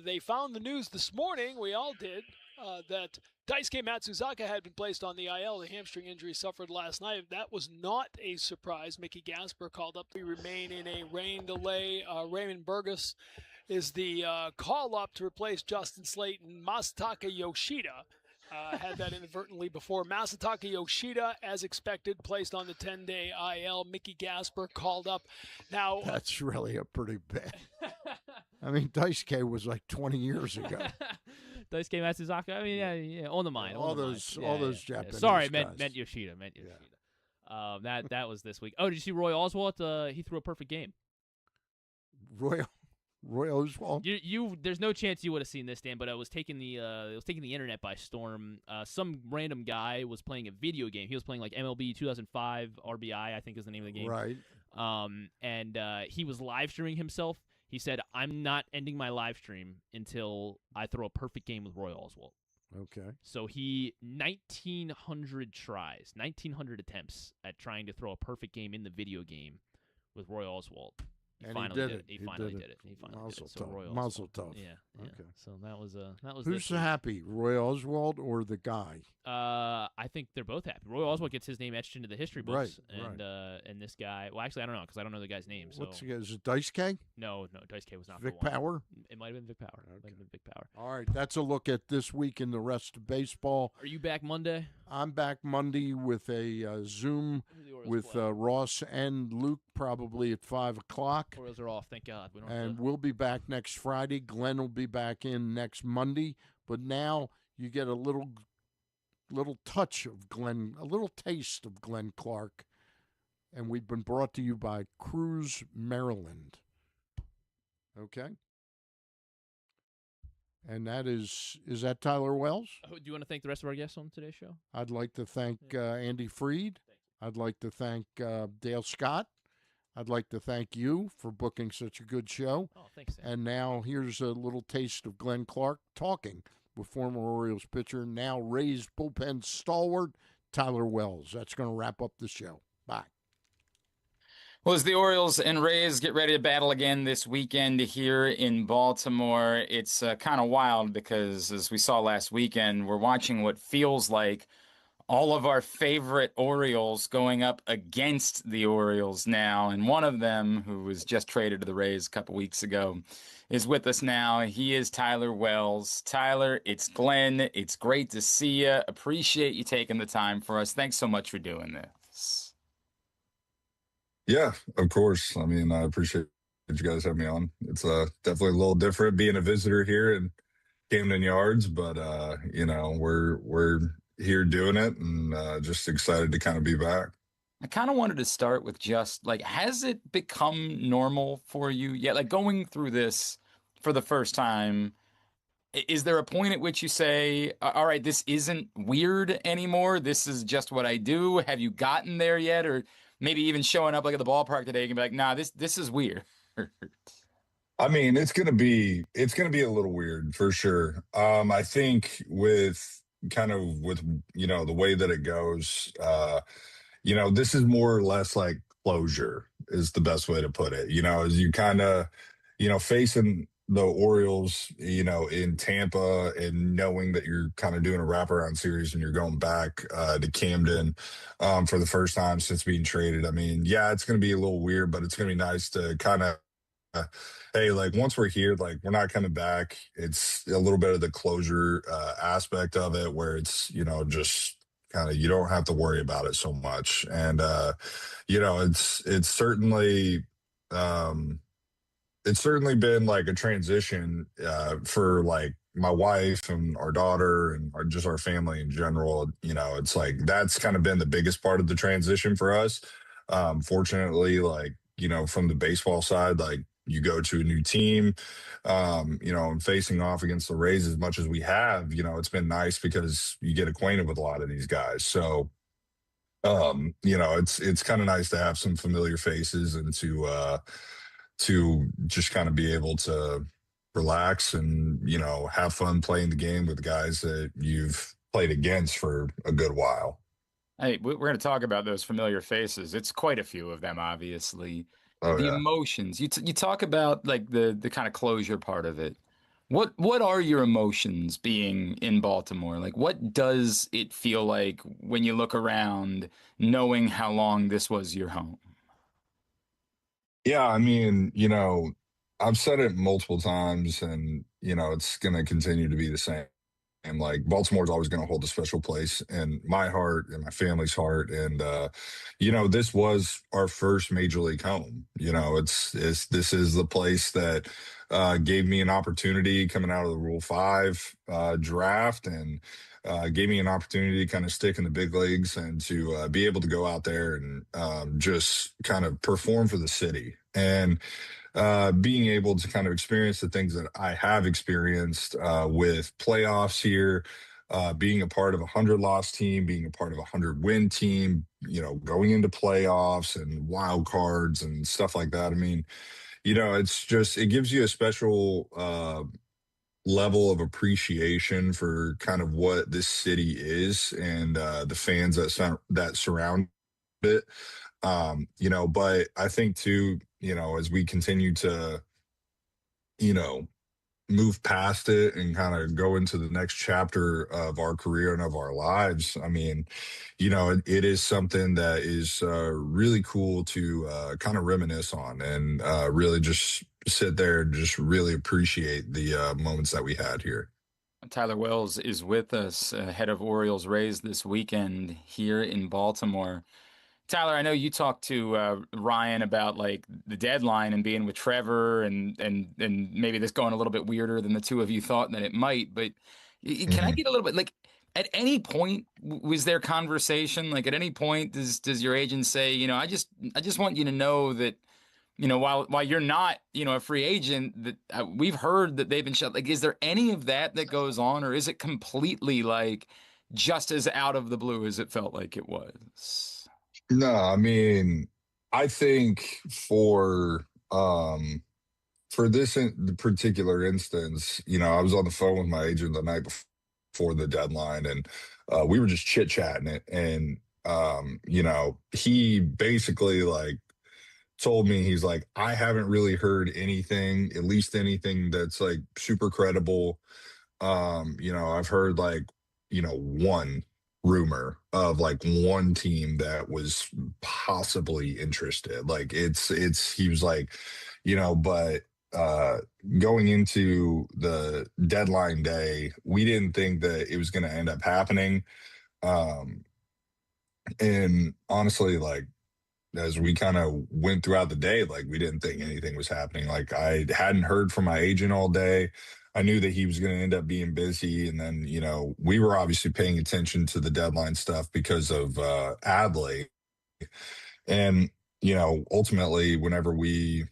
They found the news this morning, we all did, that Daisuke Matsuzaka had been placed on the IL. The hamstring injury suffered last night. That was not a surprise. Mickey Gasper called up. We remain in a rain delay. Raymond Burgess is the call-up to replace Justin Slayton. Masataka Yoshida had that inadvertently before. Masataka Yoshida, as expected, placed on the 10-day IL. Mickey Gasper called up. Now that's really a pretty bad. I mean, Daisuke was like 20 years ago. Daisuke Matsuzaka. I mean, yeah, on the mind. All those Japanese. Sorry, guys. meant Yoshida. That was this week. Oh, did you see Roy Oswalt? He threw a perfect game. Roy Oswalt. There's no chance you would have seen this, Dan, but it was taking the internet by storm. Some random guy was playing a video game. He was playing like MLB 2005 RBI, I think is the name of the game. Right. And he was live streaming himself. He said, "I'm not ending my live stream until I throw a perfect game with Roy Oswalt." Okay. So he 1,900 tries, 1,900 attempts at trying to throw a perfect game in the video game with Roy Oswalt. He finally did it. He finally did it. He finally did it. So Roy Mazel Oswalt. tov. Yeah. Okay. So that was Who's happy, Roy Oswalt or the guy? I think they're both happy. Roy Oswalt gets his name etched into the history books, and this guy. Well, actually, I don't know because I don't know the guy's name. So. Is it Daisuke? No, Daisuke was not Vic the one. Power. It might have been Vic Power. Okay. Might have been Vic Power. All right, that's a look at this week in the rest of baseball. Are you back Monday? I'm back Monday with a Zoom with Ross and Luke, probably at 5 o'clock. Orioles are off, thank God. We'll be back next Friday. Glenn will be back in next Monday. But now you get a little touch of Glenn, a little taste of Glenn Clark. And we've been brought to you by Cruise, Maryland. Okay? And that is that Tyler Wells? Do you want to thank the rest of our guests on today's show? I'd like to thank Andy Freed. I'd like to thank Dale Scott. I'd like to thank you for booking such a good show. Oh, thanks, Sam. And now here's a little taste of Glenn Clark talking with former Orioles pitcher, now Rays bullpen stalwart, Tyler Wells. That's going to wrap up the show. Bye. Well, as the Orioles and Rays get ready to battle again this weekend here in Baltimore, it's kind of wild because, as we saw last weekend, we're watching what feels like all of our favorite Orioles going up against the Orioles now. And one of them, who was just traded to the Rays a couple weeks ago, is with us now. He is Tyler Wells. Tyler, it's Glenn. It's great to see you. Appreciate you taking the time for us. Thanks so much for doing this. Yeah, of course. I mean, I appreciate that you guys have me on. It's definitely a little different being a visitor here in Camden Yards, but we're here doing it and just excited to kind of be back. I kind of wanted to start with just like, has it become normal for you yet? Like going through this for the first time, is there a point at which you say, all right, this isn't weird anymore? This is just what I do. Have you gotten there yet? Or maybe even showing up like at the ballpark today, you can be like, nah, this is weird. I mean, it's gonna be a little weird for sure. I think with the way that it goes, this is more or less like closure is the best way to put it. As you kind of, facing the Orioles, in Tampa and knowing that you're kind of doing a wraparound series and you're going back to Camden for the first time since being traded. I mean, yeah, it's going to be a little weird, but it's going to be nice to kind of, hey, like once we're here, like we're not coming back. It's a little bit of the closure aspect of it where it's, just kind of, you don't have to worry about it so much. And, it's certainly been like a transition for like my wife and our daughter and our family in general. It's like, that's kind of been the biggest part of the transition for us. Fortunately, like, from the baseball side, like, you go to a new team, and facing off against the Rays as much as we have, it's been nice because you get acquainted with a lot of these guys. So, it's kind of nice to have some familiar faces and to just kind of be able to relax and, have fun playing the game with guys that you've played against for a good while. Hey, we're going to talk about those familiar faces. It's quite a few of them, obviously. Oh, the yeah. emotions. You talk about like the kind of closure part of it. What are your emotions being in Baltimore? Like, what does it feel like when you look around, knowing how long this was your home? Yeah, I mean, I've said it multiple times, and it's going to continue to be the same. And like Baltimore's always going to hold a special place in my heart and my family's heart. And this was our first major league home. This is the place that gave me an opportunity coming out of the Rule 5 draft, and gave me an opportunity to kind of stick in the big leagues and to be able to go out there and just kind of perform for the city. And being able to kind of experience the things that I have experienced with playoffs here, being a part of a 100-loss team, being a part of a 100-win team, going into playoffs and wild cards and stuff like that. I mean, it gives you a special level of appreciation for kind of what this city is, and the fans that surround it. But I think too, as we continue to, move past it and kind of go into the next chapter of our career and of our lives, I mean, it is something that is really cool to kind of reminisce on, and really just sit there and just really appreciate the moments that we had here. Tyler Wells is with us, head of Orioles Rays this weekend here in Baltimore. Tyler, I know you talked to Ryan about like the deadline and being with Trevor, and maybe this going a little bit weirder than the two of you thought that it might. But can I get a little bit like, at any point was there conversation? Like, at any point does your agent say, I just want you to know that, while you're not, a free agent, that we've heard that they've been shut. Like, is there any of that goes on, or is it completely like just as out of the blue as it felt like it was? No, I mean, I think for this the particular instance, I was on the phone with my agent the night before the deadline, and we were just chit-chatting it. And he basically like told me, he's like, I haven't really heard anything, at least anything that's like super credible. I've heard like, one rumor of like one team that was possibly interested. Like he was like, but going into the deadline day, we didn't think that it was going to end up happening. And honestly, like, as we kind of went throughout the day, like, we didn't think anything was happening. Like, I hadn't heard from my agent all day. I knew that he was going to end up being busy. And then, we were obviously paying attention to the deadline stuff because of Adley. And, ultimately, whenever we,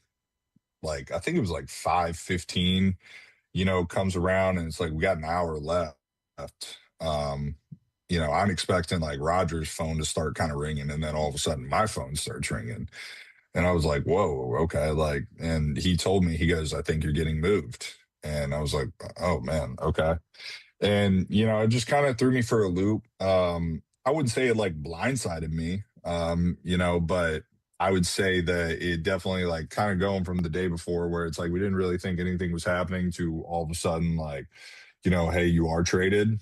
like, I think it was like 5:15, comes around, and it's like, we got an hour left. I'm expecting like Roger's phone to start kind of ringing, and then all of a sudden my phone starts ringing. And I was like, whoa, okay. Like, and he told me, he goes, I think you're getting moved. And I was like, oh man, okay. And, it just kind of threw me for a loop. I wouldn't say it like blindsided me, but I would say that it definitely like kind of going from the day before where it's like, we didn't really think anything was happening to all of a sudden, like, hey, you are traded.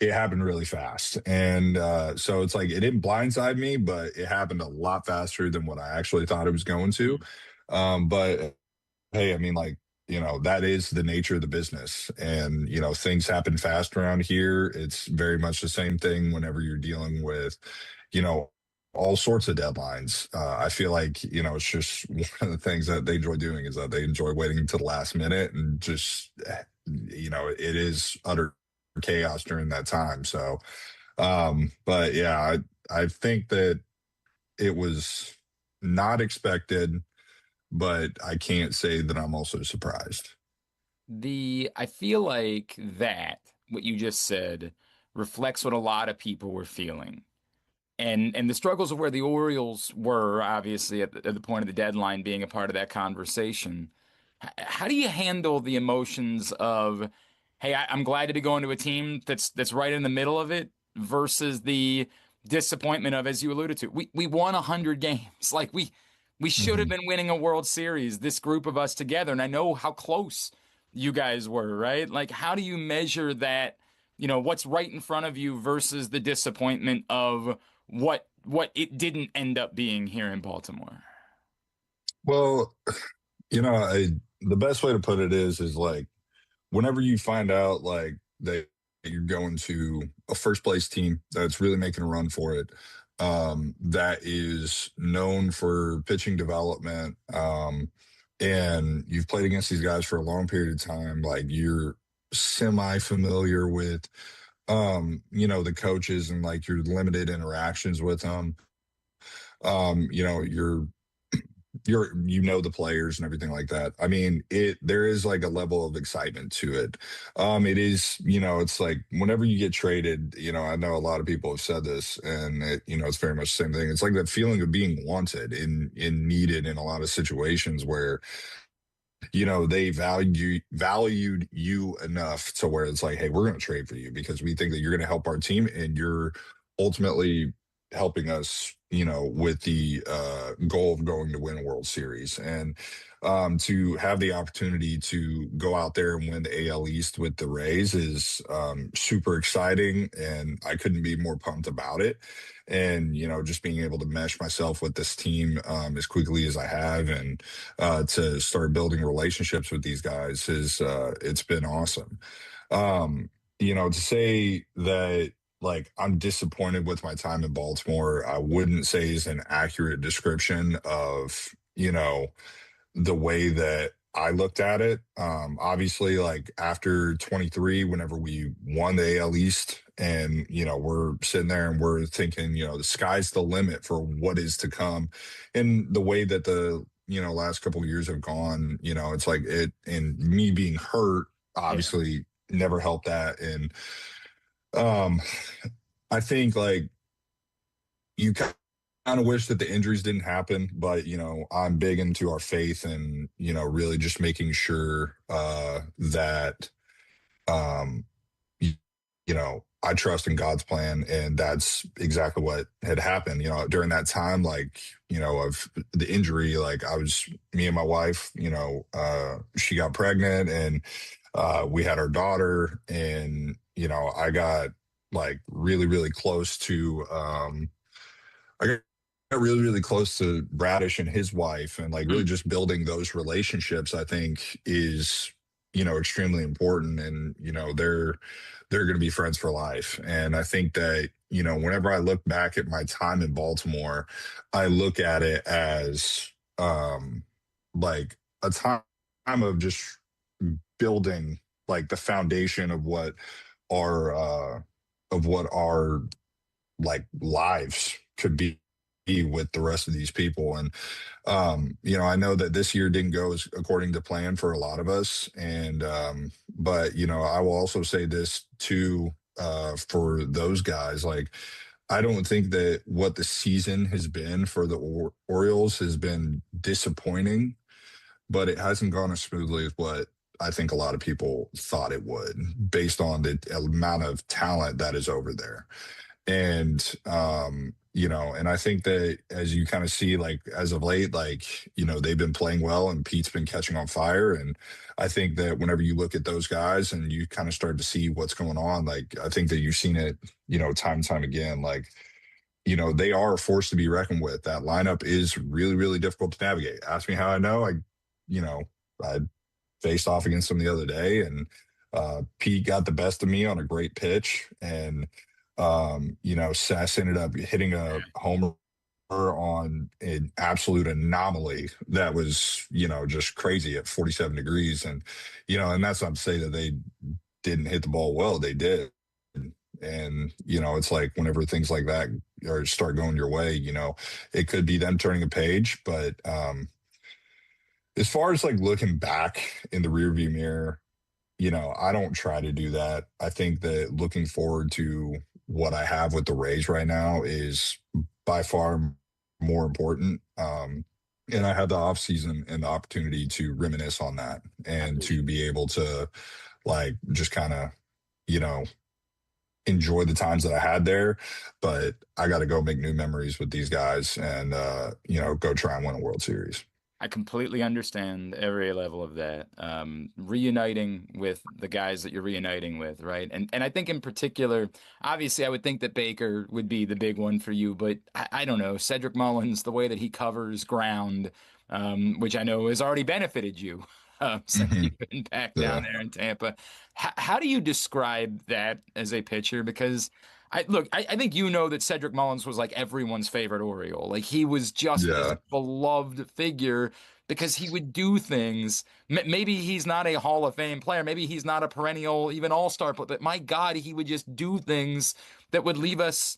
It happened really fast. And so it's like, it didn't blindside me, but it happened a lot faster than what I actually thought it was going to. But hey, I mean, like, that is the nature of the business. And, things happen fast around here. It's very much the same thing whenever you're dealing with, all sorts of deadlines. I feel like, it's just one of the things that they enjoy doing is that they enjoy waiting to the last minute, and just, it is utter chaos during that time. So, but yeah, I think that it was not expected, but I can't say that I'm also surprised. I feel like that what you just said reflects what a lot of people were feeling. And the struggles of where the Orioles were, obviously, at the point of the deadline, being a part of that conversation. How do you handle the emotions of, hey, I'm glad to be going to a team that's right in the middle of it, versus the disappointment of, as you alluded to, we won 100 games. Like, we We should have been winning a World Series, this group of us together. And I know how close you guys were, right? Like, how do you measure that, what's right in front of you versus the disappointment of what it didn't end up being here in Baltimore? Well, the best way to put it is like, whenever you find out like that you're going to a first place team that's really making a run for it, that is known for pitching development, and you've played against these guys for a long period of time, like you're semi-familiar with, the coaches and like your limited interactions with them. The players and everything like that. I mean, there is like a level of excitement to it. It is, it's like whenever you get traded, I know a lot of people have said this, and it's very much the same thing. It's like that feeling of being wanted and needed in a lot of situations where they valued you enough to where it's like, hey, we're going to trade for you because we think that you're going to help our team, and you're ultimately helping us, with the goal of going to win a World Series. And to have the opportunity to go out there and win the AL East with the Rays is super exciting, and I couldn't be more pumped about it. And, just being able to mesh myself with this team as quickly as I have, and to start building relationships with these guys it's been awesome. To say that, like, I'm disappointed with my time in Baltimore, I wouldn't say is an accurate description of, the way that I looked at it. Obviously, like after 23, whenever we won the AL East, and, we're sitting there and we're thinking, the sky's the limit for what is to come. And the way that the, last couple of years have gone, it's like and me being hurt, obviously never helped that. And, I think like you kind of wish that the injuries didn't happen, but I'm big into our faith, and really just making sure that I trust in God's plan, and that's exactly what had happened. During that time, like of the injury, like me and my wife, she got pregnant, and we had our daughter, and I got like really, really close to really, really close to Bradish and his wife, and like really just building those relationships, I think is, extremely important. And, they're going to be friends for life. And I think that, whenever I look back at my time in Baltimore, I look at it as like a time of just building like the foundation of what our like lives could be with the rest of these people. And I know that this year didn't go as according to plan for a lot of us, and but I will also say this too, for those guys, like I don't think that what the season has been for the Orioles has been disappointing, but it hasn't gone as smoothly as what I think a lot of people thought it would, based on the amount of talent that is over there. And, and I think that as you kind of see, like, as of late, like, they've been playing well, and Pete's been catching on fire. And I think that whenever you look at those guys and you kind of start to see what's going on, like, I think that you've seen it, time and time again, like, they are a force to be reckoned with. That lineup is really, really difficult to navigate. Ask me how I know. I faced off against them the other day, and Pete got the best of me on a great pitch, and Sess ended up hitting a homer on an absolute anomaly that was just crazy at 47 degrees. And and that's not to say that they didn't hit the ball well. They did. And it's like whenever things like that or start going your way, it could be them turning a page. But as far as like looking back in the rearview mirror, I don't try to do that. I think that looking forward to what I have with the Rays right now is by far more important. And I had the offseason and the opportunity to reminisce on that, and to be able to like just kind of, enjoy the times that I had there, but I got to go make new memories with these guys and, go try and win a World Series. I completely understand every level of that. Reuniting with the guys that you're reuniting with, right? And I think in particular, obviously, I would think that Baker would be the big one for you, but I don't know. Cedric Mullins, the way that he covers ground, which I know has already benefited you since you've been back down there in Tampa. How do you describe that as a pitcher? Because I think that Cedric Mullins was like everyone's favorite Oriole. Like he was just this beloved figure because he would do things. Maybe he's not a Hall of Fame player. Maybe he's not a perennial, even all-star, but my God, he would just do things that would leave us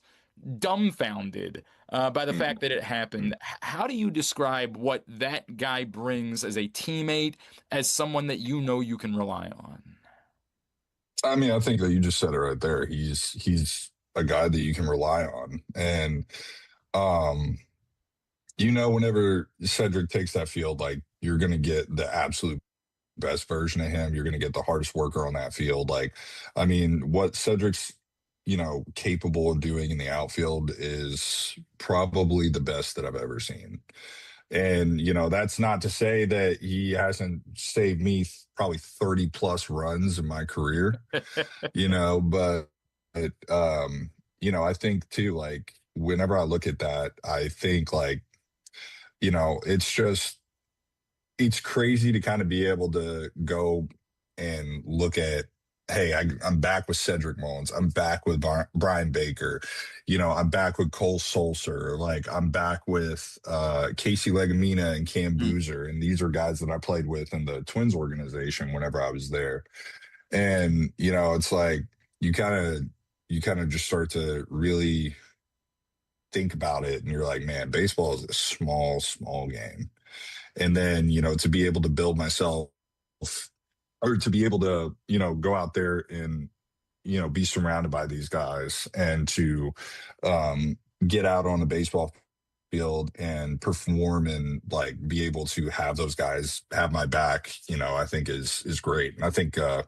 dumbfounded by the fact that it happened. How do you describe what that guy brings as a teammate, as someone that you can rely on? I mean, I think that you just said it right there. He's a guy that you can rely on. And, whenever Cedric takes that field, like you're going to get the absolute best version of him. You're going to get the hardest worker on that field. Like, I mean, what Cedric's, capable of doing in the outfield is probably the best that I've ever seen. And, that's not to say that he hasn't saved me probably 30 plus runs in my career, but I think too, like, whenever I look at that, I think like, it's crazy to kind of be able to go and look at, hey, I'm back with Cedric Mullins. I'm back with Brian Baker. I'm back with Cole Sulser. Like, I'm back with Casey Legumina and Cam Boozer. And these are guys that I played with in the Twins organization whenever I was there. And, it's like you kind of just start to really think about it. And you're like, man, baseball is a small, small game. And then, to be able to build myself, or to be able to, go out there and, be surrounded by these guys and to get out on the baseball field and perform and like be able to have those guys have my back, I think is great. And I think, I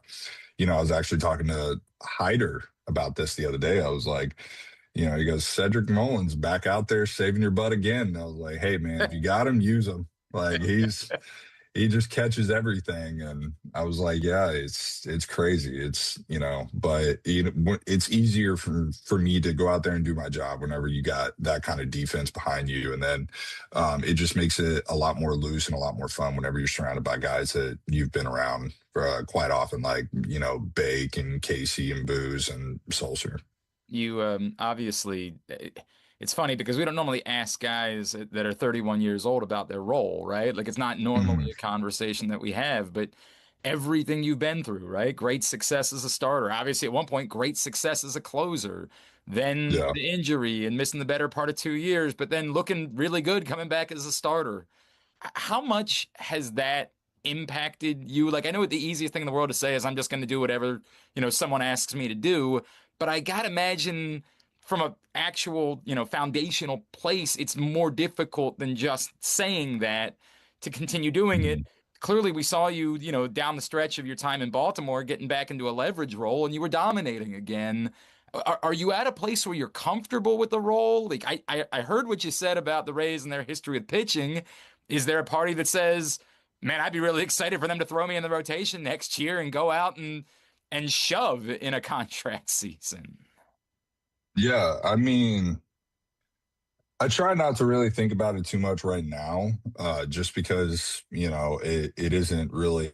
was actually talking to Hyder about this the other day. I was like, he goes, Cedric Mullins back out there saving your butt again. And I was like, hey man, if you got him, use him. Like he just catches everything. And I was like, yeah, it's crazy. It's, but it's easier for me to go out there and do my job whenever you got that kind of defense behind you. And then it just makes it a lot more loose and a lot more fun whenever you're surrounded by guys that you've been around for quite often, like, Bake and Casey and Booze and Sulser. You obviously, it's funny because we don't normally ask guys that are 31 years old about their role, right? Like it's not normally a conversation that we have, but everything you've been through, right? Great success as a starter. Obviously, at one point, great success as a closer. Then the injury and missing the better part of 2 years, but then looking really good coming back as a starter. How much has that impacted you? Like, I know the easiest thing in the world to say is I'm just going to do whatever, someone asks me to do. But I got to imagine from an actual, foundational place, it's more difficult than just saying that to continue doing it. Clearly, we saw you, down the stretch of your time in Baltimore, getting back into a leverage role and you were dominating again. Are you at a place where you're comfortable with the role? Like I heard what you said about the Rays and their history with pitching. Is there a party that says, man, I'd be really excited for them to throw me in the rotation next year and go out and shove in a contract season? Yeah, I mean, I try not to really think about it too much right now, just because, it isn't really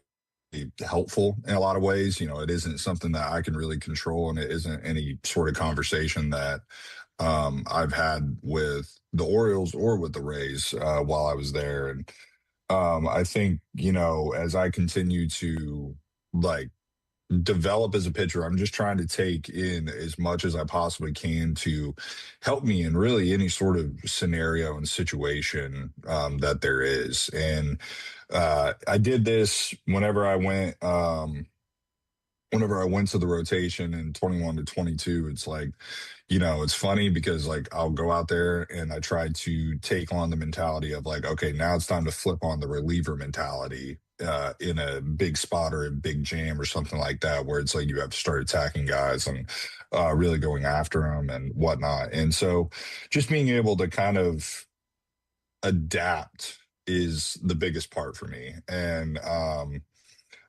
helpful in a lot of ways. It isn't something that I can really control, and it isn't any sort of conversation that I've had with the Orioles or with the Rays while I was there. And I think, as I continue to develop as a pitcher, I'm just trying to take in as much as I possibly can to help me in really any sort of scenario and situation that there is. And I did this whenever I went whenever I went to the rotation in 21 to 22, it's like, it's funny because like I'll go out there and I try to take on the mentality of like, okay, now it's time to flip on the reliever mentality in a big spot or a big jam or something like that, where it's like you have to start attacking guys and really going after them and whatnot. And so just being able to kind of adapt is the biggest part for me. And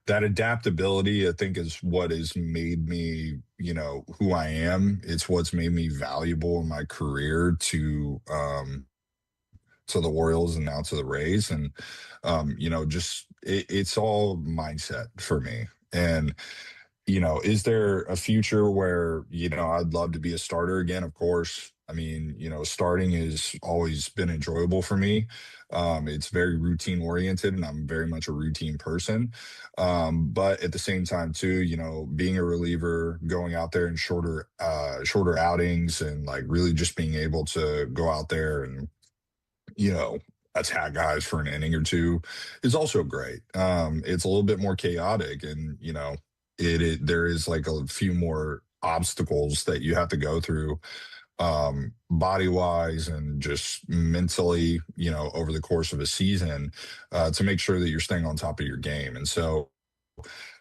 that adaptability, I think, is what has made me, who I am. It's what's made me valuable in my career to the Orioles and now to the Rays. And, it's all mindset for me. And, is there a future where, I'd love to be a starter again? Of course. I mean, starting has always been enjoyable for me. It's very routine oriented and I'm very much a routine person. But at the same time too, being a reliever, going out there in shorter outings and like really just being able to go out there and, attack guys for an inning or two is also great. It's a little bit more chaotic and, there is like a few more obstacles that you have to go through body wise and just mentally, over the course of a season to make sure that you're staying on top of your game. And so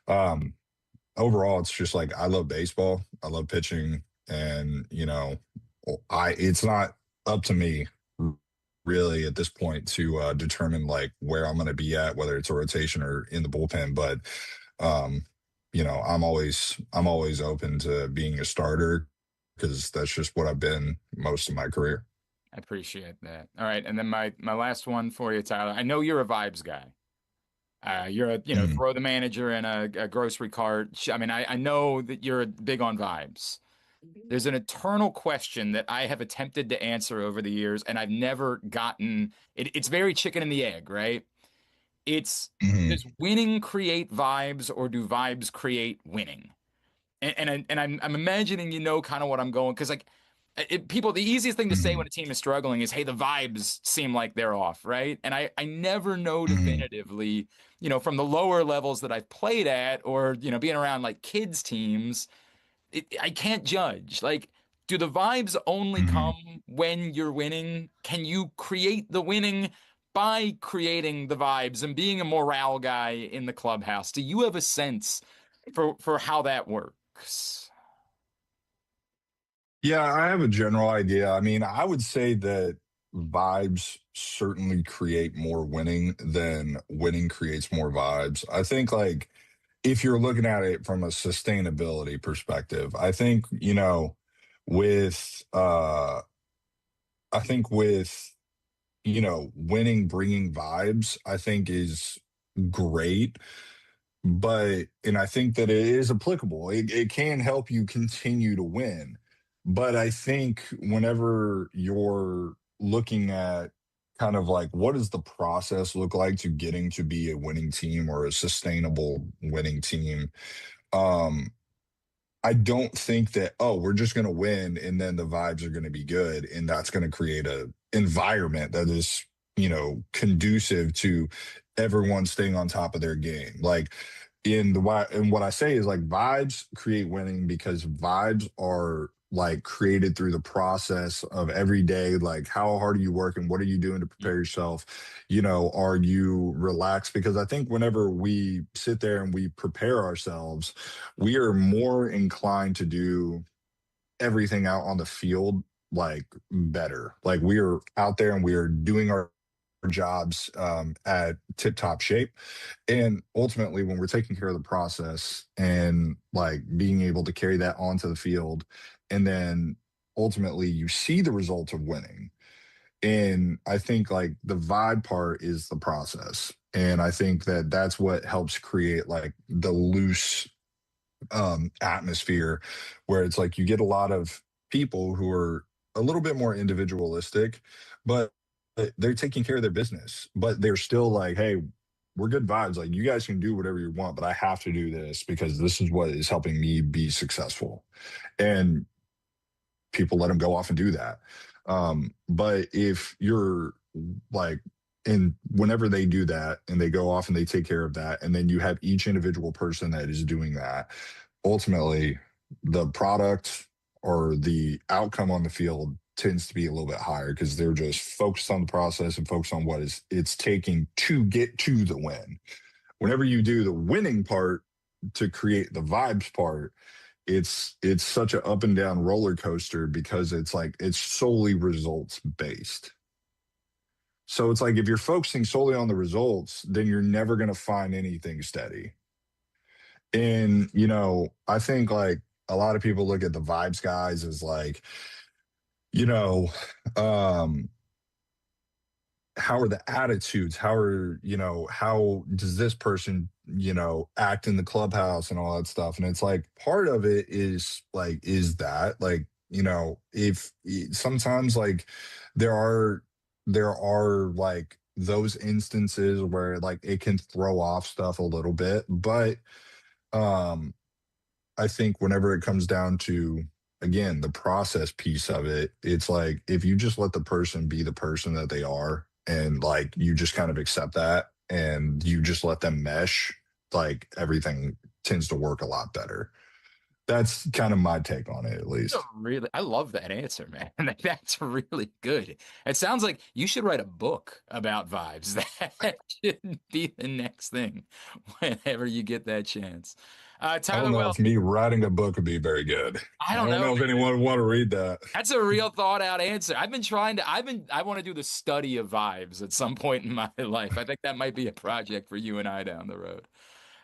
overall, it's just like, I love baseball. I love pitching and, it's not up to me really at this point to determine like where I'm going to be at, whether it's a rotation or in the bullpen. But, I'm always open to being a starter because that's just what I've been most of my career. I appreciate that. All right. And then my last one for you, Tyler. I know you're a vibes guy. You're a, throw the manager in a grocery cart. I mean, I know that you're big on vibes. There's an eternal question that I have attempted to answer over the years, and I've never gotten it. It's very chicken and the egg, right? It's does winning create vibes or do vibes create winning? And I'm imagining kind of what I'm going, because like the easiest thing to say when a team is struggling is, hey, the vibes seem like they're off, right? And I never know definitively, from the lower levels that I've played at or being around like kids teams, I can't judge. Like, do the vibes only come when you're winning? Can you create the winning by creating the vibes and being a morale guy in the clubhouse? Do you have a sense for how that works? Yeah, I have a general idea. I mean, I would say that vibes certainly create more winning than winning creates more vibes. I think like if you're looking at it from a sustainability perspective, I think, with winning, bringing vibes, I think is great. And I think that it is applicable. It can help you continue to win. But I think whenever you're looking at kind of like, what does the process look like to getting to be a winning team or a sustainable winning team? I don't think that, we're just going to win and then the vibes are going to be good. And that's going to create a environment that is, conducive to everyone staying on top of their game. Like and what I say is like vibes create winning because vibes are like created through the process of every day. Like how hard are you working? What are you doing to prepare yourself? Are you relaxed? Because I think whenever we sit there and we prepare ourselves, we are more inclined to do everything out on the field like better. Like we are out there and we are doing our jobs at tip-top shape. And ultimately, when we're taking care of the process and like being able to carry that onto the field, and then ultimately you see the result of winning. And I think like the vibe part is the process. And I think that that's what helps create like the loose atmosphere where it's like you get a lot of people who are a little bit more individualistic, but they're taking care of their business, but they're still like, hey, we're good vibes. Like you guys can do whatever you want, but I have to do this because this is what is helping me be successful. And people let them go off and do that. But if you're like, and whenever they do that and they go off and they take care of that, and then you have each individual person that is doing that, ultimately the product or the outcome on the field tends to be a little bit higher because they're just focused on the process and focused on what it's taking to get to the win. Whenever you do the winning part to create the vibes part, it's such an up and down roller coaster because it's solely results based. So it's like if you're focusing solely on the results, then you're never going to find anything steady. And, I think like a lot of people look at the vibes guys as like, how are the attitudes? How does this person, act in the clubhouse and all that stuff? And it's like, part of it is that if sometimes like there are like those instances where like it can throw off stuff a little bit, but I think whenever it comes down to, again, the process piece of it, it's like if you just let the person be the person that they are and like you just kind of accept that and you just let them mesh, like everything tends to work a lot better. That's kind of my take on it, at least. I love that answer, man. That's really good. It sounds like you should write a book about vibes. That should be the next thing whenever you get that chance. Tyler, I don't know if me writing a book would be very good. I don't know if anyone would want to read that. That's a real thought out answer. I want to do the study of vibes at some point in my life. I think that might be a project for you and I down the road.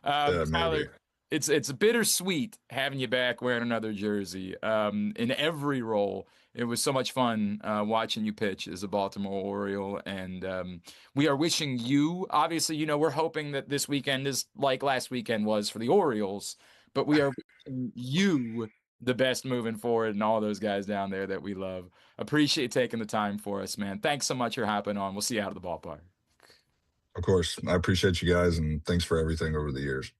Tyler, it's bittersweet having you back wearing another jersey. In every role, it was so much fun watching you pitch as a Baltimore Oriole, and we are wishing you. Obviously, we're hoping that this weekend is like last weekend was for the Orioles, but we are wishing you the best moving forward, and all those guys down there that we love. Appreciate taking the time for us, man. Thanks so much for hopping on. We'll see you out of the ballpark. Of course, I appreciate you guys, and thanks for everything over the years.